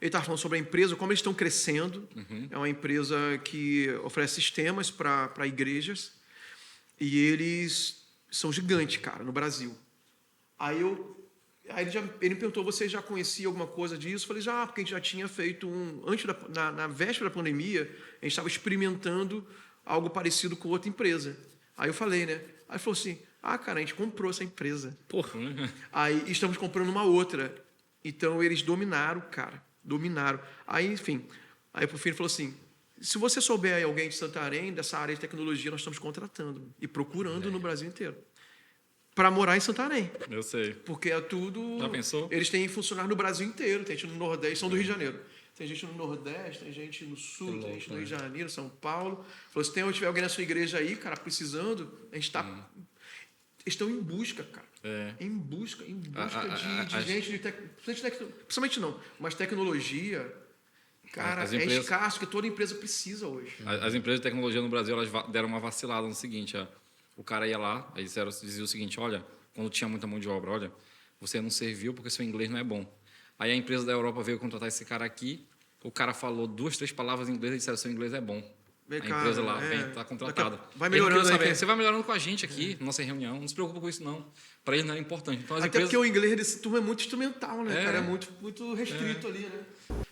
ele estava falando sobre a empresa, como eles estão crescendo. É uma empresa que oferece sistemas para igrejas e eles são gigantes, cara, no Brasil. Aí ele me perguntou, você já conhecia alguma coisa disso? Eu falei, já, porque a gente já tinha feito na véspera da pandemia, a gente estava experimentando algo parecido com outra empresa. Aí eu falei, né? Aí ele falou assim, cara, a gente comprou essa empresa. Porra. Aí estamos comprando uma outra. Então, eles dominaram, cara. Dominaram. Aí, enfim, por fim ele falou assim, se você souber alguém de Santarém, dessa área de tecnologia, nós estamos contratando e procurando no Brasil inteiro. Para morar em Santarém. Eu sei. Porque é tudo... Já pensou? Eles têm funcionário no Brasil inteiro. Tem gente no Nordeste, são do Rio de Janeiro. Tem gente no Nordeste, tem gente no Sul, tem gente no Rio de Janeiro, São Paulo. Falou, se tiver alguém na sua igreja aí, cara, precisando, a gente está... estão em busca, cara. Em busca de gente, principalmente não, mas tecnologia, cara, é escasso, que toda empresa precisa hoje. As empresas de tecnologia no Brasil, elas deram uma vacilada no seguinte, o cara ia lá, aí dizia o seguinte, olha, quando tinha muita mão de obra, olha, você não serviu porque seu inglês não é bom. Aí a empresa da Europa veio contratar esse cara aqui, o cara falou 2, 3 palavras em inglês e disseram, seu inglês é bom. A empresa lá está contratada. Vai melhorando saber, você vai melhorando com a gente aqui, na nossa reunião. Não se preocupa com isso, não. Para eles não é importante. Então, até porque o inglês desse turma é muito instrumental, né, cara? É muito restrito ali, né?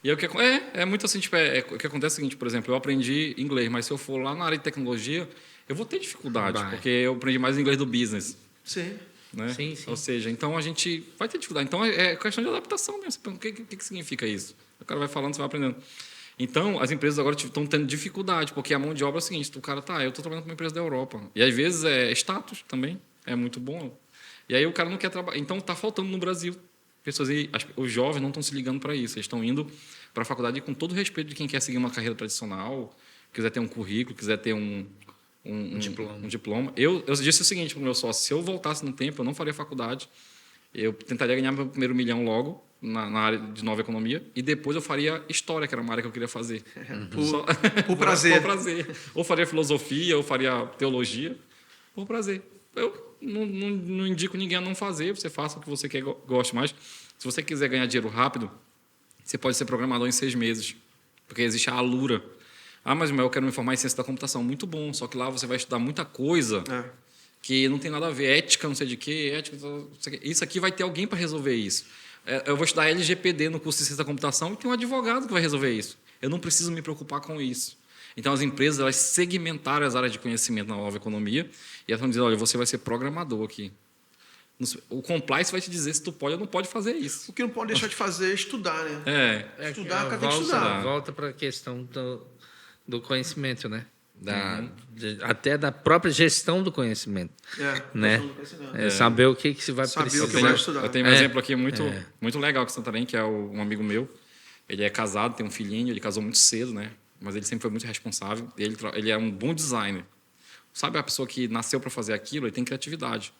E o que é muito assim, tipo, o que acontece é o seguinte, por exemplo, eu aprendi inglês, mas se eu for lá na área de tecnologia, eu vou ter dificuldade, porque eu aprendi mais inglês do business. Sim. Né? Sim. Ou seja, então a gente vai ter dificuldade. Então é questão de adaptação mesmo. O que significa isso? O cara vai falando, você vai aprendendo. Então, as empresas agora estão tendo dificuldade, porque a mão de obra é o seguinte, o cara eu estou trabalhando com uma empresa da Europa. E às vezes é status também, é muito bom. E aí o cara não quer trabalhar. Então, está faltando no Brasil. Os jovens não estão se ligando para isso. Eles estão indo para a faculdade com todo o respeito de quem quer seguir uma carreira tradicional, quiser ter um currículo, quiser ter um diploma. Eu disse o seguinte para o meu sócio, se eu voltasse no tempo, eu não faria faculdade, eu tentaria ganhar meu primeiro milhão logo, na área de nova economia, e depois eu faria história, que era uma área que eu queria fazer. Por prazer. Por prazer. Ou faria filosofia, ou faria teologia, por prazer. Eu não indico ninguém a não fazer, você faça o que você quer, goste mais. Se você quiser ganhar dinheiro rápido, você pode ser programador em 6 meses, porque existe a Alura. Mas eu quero me formar em ciência da computação. Muito bom, só que lá você vai estudar muita coisa que não tem nada a ver. Ética, não sei de quê, ética, isso aqui vai ter alguém para resolver isso. Eu vou estudar LGPD no curso de ciência da computação e tem um advogado que vai resolver isso. Eu não preciso me preocupar com isso. Então, as empresas elas segmentaram as áreas de conhecimento na nova economia e elas estão dizendo, olha, você vai ser programador aqui. O compliance vai te dizer se tu pode ou não pode fazer isso. O que não pode deixar de fazer é estudar, né? Estudar, cara, tem que estudar. Volta para a questão do conhecimento, né? Até da própria gestão do conhecimento. Né? Saber o que se vai precisar. O que vai estudar. Eu tenho um exemplo aqui muito legal que Santarém, que é um amigo meu. Ele é casado, tem um filhinho, ele casou muito cedo, né? Mas ele sempre foi muito responsável. Ele é um bom designer. Sabe a pessoa que nasceu para fazer aquilo, ele tem criatividade.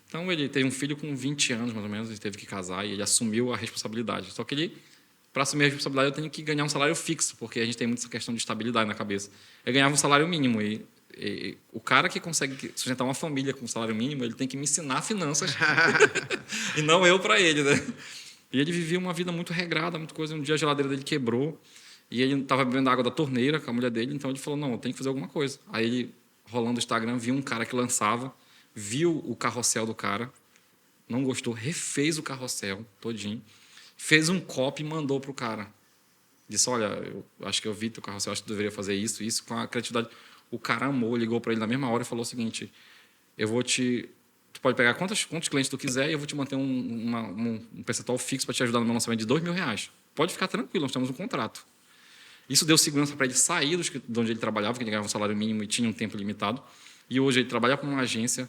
Então, ele teve um filho com 20 anos, mais ou menos, ele teve que casar e ele assumiu a responsabilidade. Só que para assumir a responsabilidade, eu tenho que ganhar um salário fixo, porque a gente tem muito essa questão de estabilidade na cabeça. Eu ganhava um salário mínimo e o cara que consegue sustentar uma família com um salário mínimo, ele tem que me ensinar finanças e não eu para ele, né? E ele vivia uma vida muito regrada, muita coisa. Um dia a geladeira dele quebrou e ele estava bebendo água da torneira com a mulher dele, então ele falou, não, eu tenho que fazer alguma coisa. Aí ele, rolando o Instagram, viu um cara que lançava, viu o carrossel do cara, não gostou, refez o carrossel todinho, fez um copy e mandou para o cara. Disse, olha, eu acho que eu vi teu carrossel, acho que tu deveria fazer isso, com a criatividade. O cara amou, ligou para ele na mesma hora e falou o seguinte, tu pode pegar quantos clientes tu quiser e eu vou te manter um percentual fixo para te ajudar no meu lançamento de R$2.000. Pode ficar tranquilo, nós temos um contrato. Isso deu segurança para ele sair de onde ele trabalhava, porque ele ganhava um salário mínimo e tinha um tempo limitado. E hoje ele trabalha para uma agência,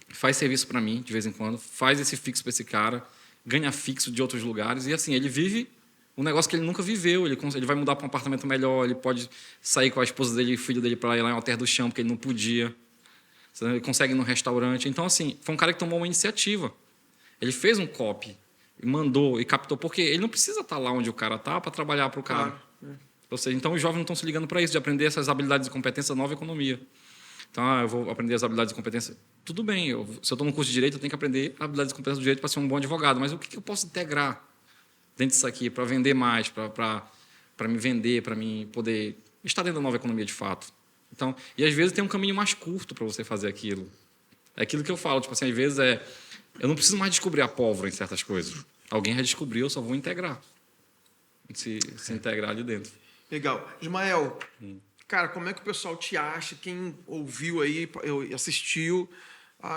faz serviço para mim de vez em quando, faz esse fixo para esse cara, ganha fixo de outros lugares. E assim, ele vive um negócio que ele nunca viveu. Ele vai mudar para um apartamento melhor, ele pode sair com a esposa dele e o filho dele para ir lá em Alter do Chão, porque ele não podia. Ele consegue ir num restaurante. Então, assim, foi um cara que tomou uma iniciativa. Ele fez um copy, e mandou e captou, porque ele não precisa estar lá onde o cara está para trabalhar para o cara. Claro. Ou seja, então os jovens não estão se ligando para isso, de aprender essas habilidades e competências da nova economia. Então, eu vou aprender as habilidades e competências. Tudo bem, se eu estou no curso de Direito, eu tenho que aprender habilidades e competências do direito para ser um bom advogado. Mas o que eu posso integrar dentro disso aqui para vender mais, para me vender, para mim poder estar dentro da nova economia de fato? Então, e às vezes tem um caminho mais curto para você fazer aquilo. É aquilo que eu falo, tipo assim, às vezes eu não preciso mais descobrir a pólvora em certas coisas. Alguém já descobriu, eu só vou integrar. Se integrar ali dentro. Legal. Ismael, cara, como é que o pessoal te acha? Quem ouviu aí, assistiu,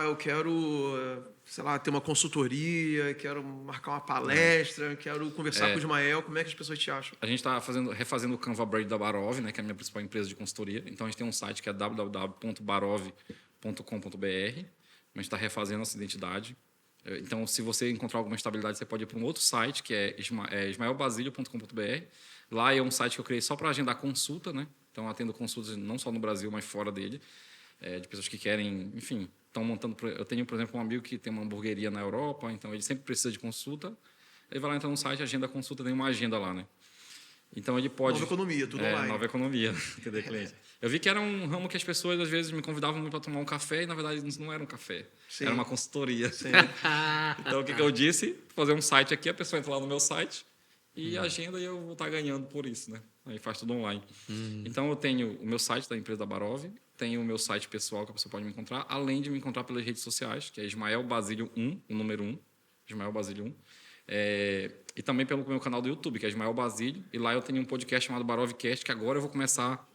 eu quero, sei lá, ter uma consultoria, quero marcar uma palestra, quero conversar com o Ismael. Como é que as pessoas te acham? A gente está refazendo o Canva Braid da Barov, né, que é a minha principal empresa de consultoria. Então, a gente tem um site que é www.barov.com.br. A gente está refazendo essa identidade. Então, se você encontrar alguma estabilidade, você pode ir para um outro site, que é ismaelbasilio.com.br. Lá é um site que eu criei só para agendar consulta, né? Então, atendo consultas não só no Brasil, mas fora dele, de pessoas que querem, enfim, estão montando... Eu tenho, por exemplo, um amigo que tem uma hamburgueria na Europa, então ele sempre precisa de consulta. Ele vai lá, entra no site, agenda a consulta, tem uma agenda lá, né? Então ele pode... Nova economia, tudo online. Nova economia, entender cliente. Eu vi que era um ramo que as pessoas, às vezes, me convidavam muito para tomar um café e, na verdade, não era um café. Sim. Era uma consultoria. Sim. Então, o que eu disse? Fazer um site aqui, a pessoa entra lá no meu site e agenda e eu vou estar ganhando por isso, né? Aí faz tudo online. Então, eu tenho o meu site da empresa da Barov, tenho o meu site pessoal que a pessoa pode me encontrar, além de me encontrar pelas redes sociais, que é Ismael Basílio 1, o número 1, Ismael Basílio 1. E também pelo meu canal do YouTube, que é Ismael Basílio, e lá eu tenho um podcast chamado Barovcast, que agora eu vou começar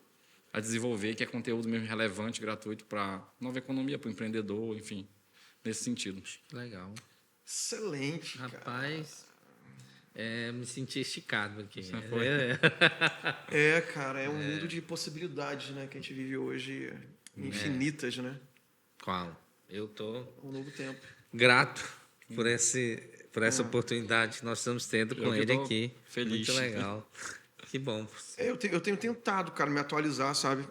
a desenvolver, que é conteúdo mesmo relevante, gratuito para nova economia, para o empreendedor, enfim, nesse sentido. Legal. Excelente, cara. Rapaz, me senti esticado aqui. Cara, é um mundo de possibilidades, né, que a gente vive hoje, infinitas, né? Qual? Eu tô Um novo tempo. grato por essa oportunidade que nós estamos tendo com ele aqui. Feliz. Muito legal. Que bom. Eu tenho tentado, cara, me atualizar, sabe?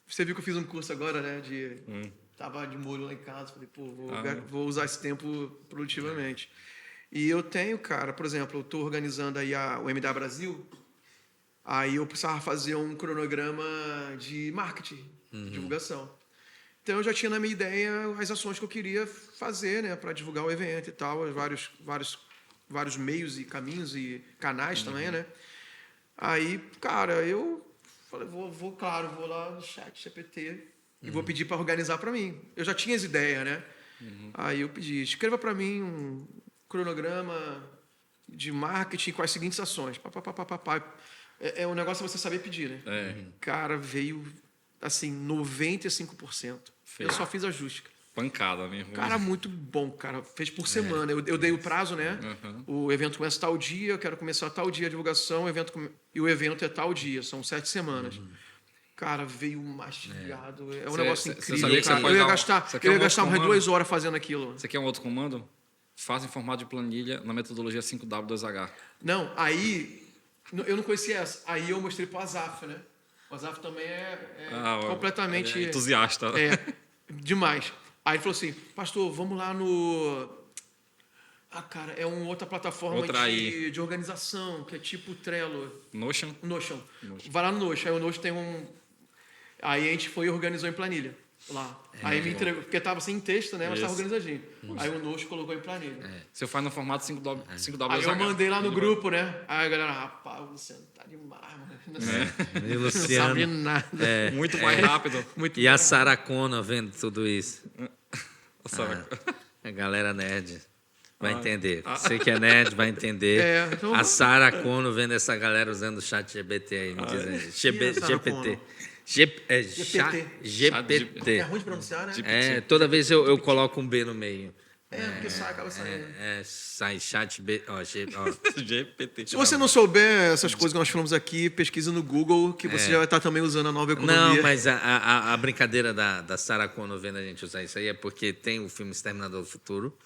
Você viu que eu fiz um curso agora, né? Tava de molho lá em casa, falei, pô, vou usar esse tempo produtivamente. E eu tenho, cara, por exemplo, eu estou organizando aí o MDA Brasil, aí eu precisava fazer um cronograma de marketing, divulgação. Então eu já tinha na minha ideia as ações que eu queria fazer, né, para divulgar o evento e tal, vários meios e caminhos e canais também, né? Aí, cara, eu falei, vou lá no chat GPT e vou pedir para organizar para mim. Eu já tinha as ideias, né? Aí eu pedi, escreva para mim um cronograma de marketing com as seguintes ações. É um negócio você saber pedir, né? Cara, veio assim, 95%. Eu só fiz ajuste. Pancada mesmo. Cara, muito bom, cara. Fez por semana. Eu dei o prazo, né? O evento começa tal dia, eu quero começar tal dia a divulgação, e o evento é tal dia. São 7 semanas. Cara, veio mastigado. É um negócio incrível, cara. Eu ia gastar mais 2 horas fazendo aquilo. Você quer um outro comando? Faça em formato de planilha na metodologia 5W2H. Não, aí... Eu não conhecia essa. Aí eu mostrei pro Azaf, né? O Azaf também é completamente... entusiasta. Demais. Aí ele falou assim, pastor, vamos lá no... cara, é uma outra plataforma de organização, que é tipo Trello. Notion. Vai lá no Notion. Aí o Notion tem um... Aí a gente foi e organizou em planilha lá. Aí me entregou, porque estava sem texto, né? Mas estava organizadinho. Aí o Notion colocou em planilha. Você faz no formato 5W2H. Aí eu mandei lá no grupo, né? Aí a galera, rapaz, o Luciano tá demais, mano. E o Não sabe nada. Muito mais rápido. E a Sarah Connor vendo tudo isso. A A galera nerd vai entender. Você que é nerd vai entender. Então... A Sarah Connor vendo essa galera usando o chat GPT aí, me dizendo. GPT. GPT. É ruim de pronunciar, né? Toda vez eu coloco um B no meio. Porque acaba saindo. Sai chat GPT. Se você não souber essas coisas que nós falamos aqui, pesquisa no Google, que você já vai estar também usando a nova economia. Não, mas a brincadeira da Sarah Connor vendo a gente usar isso aí é porque tem o filme Exterminador do Futuro,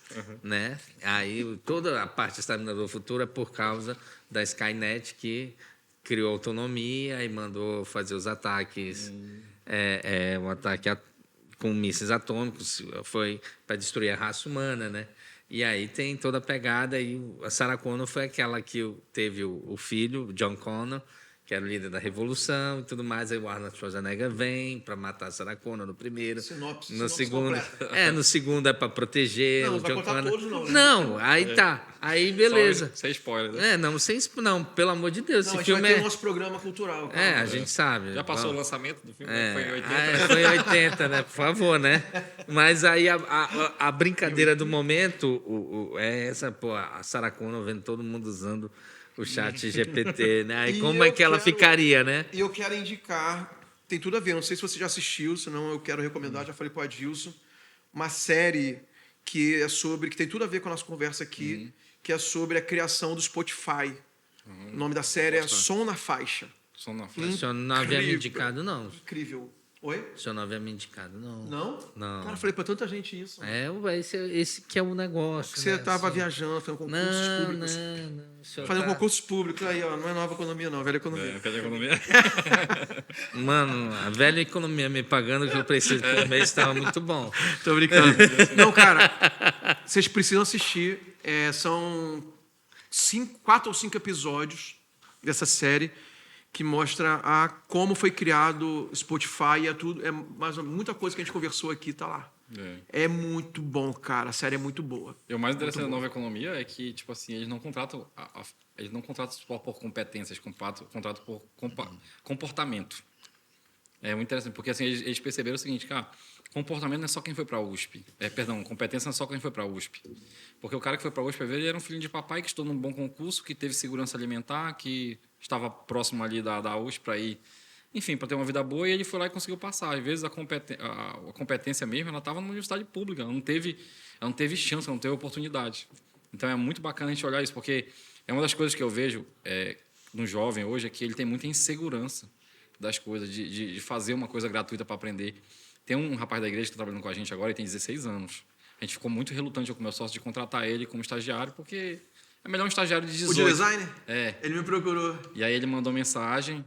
né? Aí toda a parte do Exterminador do Futuro é por causa da Skynet, que criou autonomia e mandou fazer os ataques. Um ataque com mísseis atômicos, foi para destruir a raça humana, né? E aí tem toda a pegada, e a Sarah Connor foi aquela que teve o filho, o John Connor, que era o líder da Revolução e tudo mais. Aí o Arnold Schwarzenegger vem para matar a Sarah Connor no primeiro. Sinopse segundo, completa. no segundo é para proteger não, o vai John contar Connor. todos, não, né? Não, aí tá. Aí beleza. Sem spoiler, né? Não, pelo amor de Deus. Não, esse a gente filme vai ter o nosso programa cultural. Calma. a gente sabe. Já passou o lançamento do filme? Foi em 80? Foi em 80, né? Por favor, né? Mas aí a brincadeira do momento é essa, pô, a Sarah Connor vendo todo mundo usando o chat GPT, né? Aí como é que ela ficaria, né? E eu quero indicar, tem tudo a ver, não sei se você já assistiu, senão eu quero recomendar, já falei para o Adilson, uma série que tem tudo a ver com a nossa conversa aqui, que é sobre a criação do Spotify. O nome da série é Som na Faixa. Som na Faixa. Eu não havia me indicado, não. Incrível. Oi? Seu nome é me indicado, não. Não? Não. Cara, eu falei pra tanta gente isso. Ué, esse que é o negócio. Você né, tava assim. viajando, fazendo concursos públicos. Não. O senhor Fazendo tá- concursos públicos aí, ó. Não é nova economia, não. Velha economia. Pede economia. Mano, a velha economia me pagando o que eu preciso por mês estava muito bom. Tô brincando. Não, cara, vocês precisam assistir. São 4 ou 5 episódios dessa série que mostra como foi criado Spotify. Mas muita coisa que a gente conversou aqui tá lá. É muito bom, cara. A série é muito boa. E o mais interessante da nova economia é que, tipo assim, eles não contratam só por competências, contratam por comportamento. É muito interessante, porque assim, eles perceberam o seguinte, cara, comportamento não é só quem foi para a USP. Competência não é só quem foi para a USP. Porque o cara que foi para a USP, às vezes, ele era um filho de papai que estudou num bom concurso, que teve segurança alimentar, que estava próximo ali da USP para ir, enfim, para ter uma vida boa, e ele foi lá e conseguiu passar. Às vezes, a competência mesmo, ela estava numa universidade pública, ela não teve chance, ela não teve oportunidade. Então, é muito bacana a gente olhar isso, porque é uma das coisas que eu vejo no jovem hoje, é que ele tem muita insegurança das coisas, de fazer uma coisa gratuita para aprender. Tem um rapaz da igreja que está trabalhando com a gente agora, ele tem 16 anos. A gente ficou muito relutante com o meu sócio de contratar ele como estagiário, porque é melhor um estagiário de 18. O de designer? É. Ele me procurou. E aí ele mandou mensagem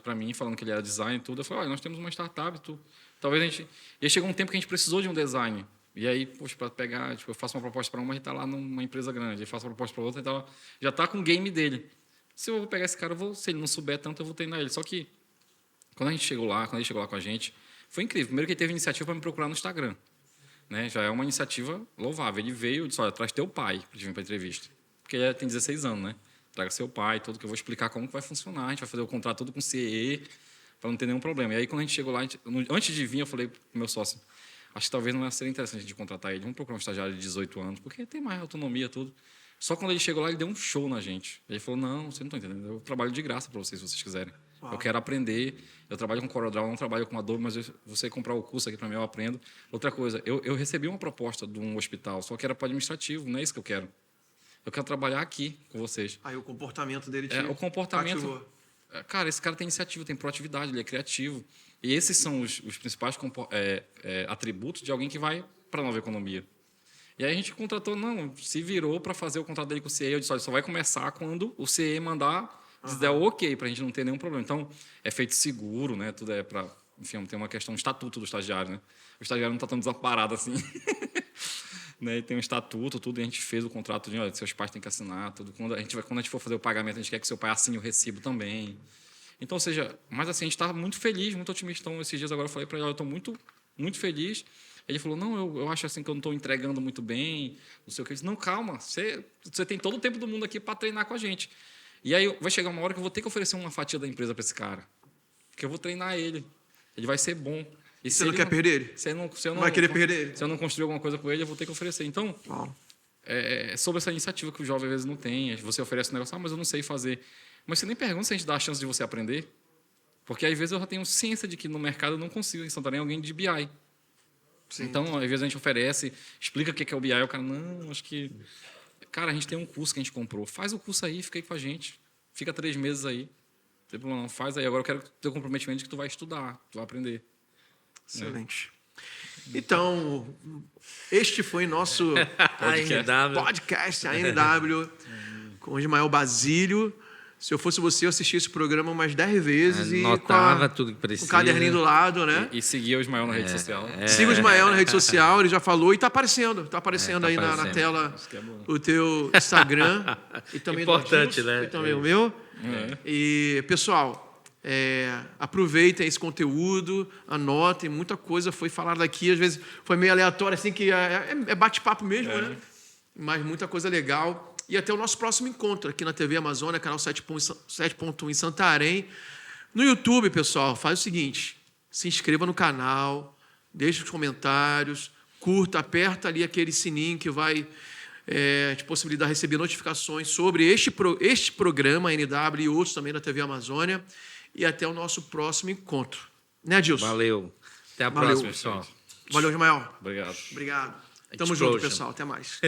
para mim, falando que ele era designer e tudo. Eu falei, olha, nós temos uma startup e tudo. Talvez a gente... E aí chegou um tempo que a gente precisou de um design. E aí, poxa, para pegar... Tipo, eu faço uma proposta para uma, ele está lá numa empresa grande. Eu faço uma proposta para outra, ele já está com o game dele. Se eu vou pegar esse cara, se ele não souber tanto, eu vou treinar ele. Só que, quando ele chegou lá com a gente, foi incrível. Primeiro que ele teve iniciativa para me procurar no Instagram. Né? Já é uma iniciativa louvável. Ele veio e disse, olha, traz teu pai para vir para a entrevista. Porque ele tem 16 anos, né? Traga seu pai, tudo, que eu vou explicar como que vai funcionar. A gente vai fazer o contrato tudo com CE, para não ter nenhum problema. E aí, quando a gente chegou lá, antes de vir, eu falei para o meu sócio, acho que talvez não ia ser interessante de contratar ele. Vamos procurar um estagiário de 18 anos, porque tem mais autonomia, tudo. Só quando ele chegou lá, ele deu um show na gente. Ele falou, não, vocês não estão entendendo. Eu trabalho de graça para vocês, se vocês quiserem. Uau. Eu quero aprender. Eu trabalho com CorelDRAW, eu não trabalho com Adobe, mas você comprar o curso aqui para mim, eu aprendo. Outra coisa, eu recebi uma proposta de um hospital, só que era para administrativo, não é isso que eu quero. Eu quero trabalhar aqui com vocês. Aí o comportamento dele o comportamento. ativou. Cara, esse cara tem iniciativa, tem proatividade, ele é criativo. E esses são os principais atributos de alguém que vai para a nova economia. E aí a gente contratou, se virou para fazer o contrato dele com o CE. Eu disse, olha, só vai começar quando o CE mandar, der o ok, para a gente não ter nenhum problema. Então, é feito seguro, né? Tudo é para... Enfim, tem uma questão de estatuto do estagiário, né? O estagiário não está tão desamparado assim. Né, tem um estatuto, tudo, e a gente fez o contrato de, olha, seus pais têm que assinar, tudo. Quando a gente for fazer o pagamento, a gente quer que seu pai assine o recibo também. Então, ou seja, mas assim, a gente está muito feliz, muito otimista. Então, esses dias agora eu falei para ele, olha, eu estou muito, muito feliz. Ele falou, não, eu acho assim que eu não estou entregando muito bem, não sei o que. Eu disse, não, calma, você tem todo o tempo do mundo aqui para treinar com a gente. E aí vai chegar uma hora que eu vou ter que oferecer uma fatia da empresa para esse cara, porque eu vou treinar ele, ele vai ser bom. E você não quer perder ele? Se eu não vai querer perder ele? Se eu não construir alguma coisa com ele, eu vou ter que oferecer. Então, sobre essa iniciativa que o jovem às vezes não tem, você oferece um negócio, mas eu não sei fazer. Mas você nem pergunta se a gente dá a chance de você aprender, porque às vezes eu já tenho ciência de que no mercado eu não consigo instalar alguém de BI. Sim. Então, às vezes a gente oferece, explica o que é o BI, o cara, não, acho que... Cara, a gente tem um curso que a gente comprou, faz o curso aí, fica aí com a gente, fica 3 meses aí, não tem problema não, faz aí, agora eu quero ter o comprometimento de que tu vai estudar, tu vai aprender. Excelente. Então, este foi nosso podcast, ANW, com o Ismael Basílio. Se eu fosse você, eu assistia esse programa umas 10 vezes. Anotava tudo que precisa. Com o caderninho do lado, né? E seguia o Ismael na rede social. Siga o Ismael na rede social, ele já falou. E está aparecendo. Está aparecendo aí na tela o teu Instagram. E também importante, né? E também o meu. E, pessoal... aproveitem esse conteúdo, anotem, muita coisa foi falada aqui, às vezes foi meio aleatório, assim, que é bate-papo mesmo, né? Mas muita coisa legal. E até o nosso próximo encontro aqui na TV Amazônia, canal 7.1 em Santarém. No YouTube, pessoal, faz o seguinte, se inscreva no canal, deixe os comentários, curta, aperta ali aquele sininho que vai te possibilitar receber notificações sobre este programa, NW, e outros também da TV Amazônia. E até o nosso próximo encontro. Né, Adilson? Valeu. Até a próxima, pessoal. Valeu, Ismael. Obrigado. Tamo junto, pessoal. Até mais.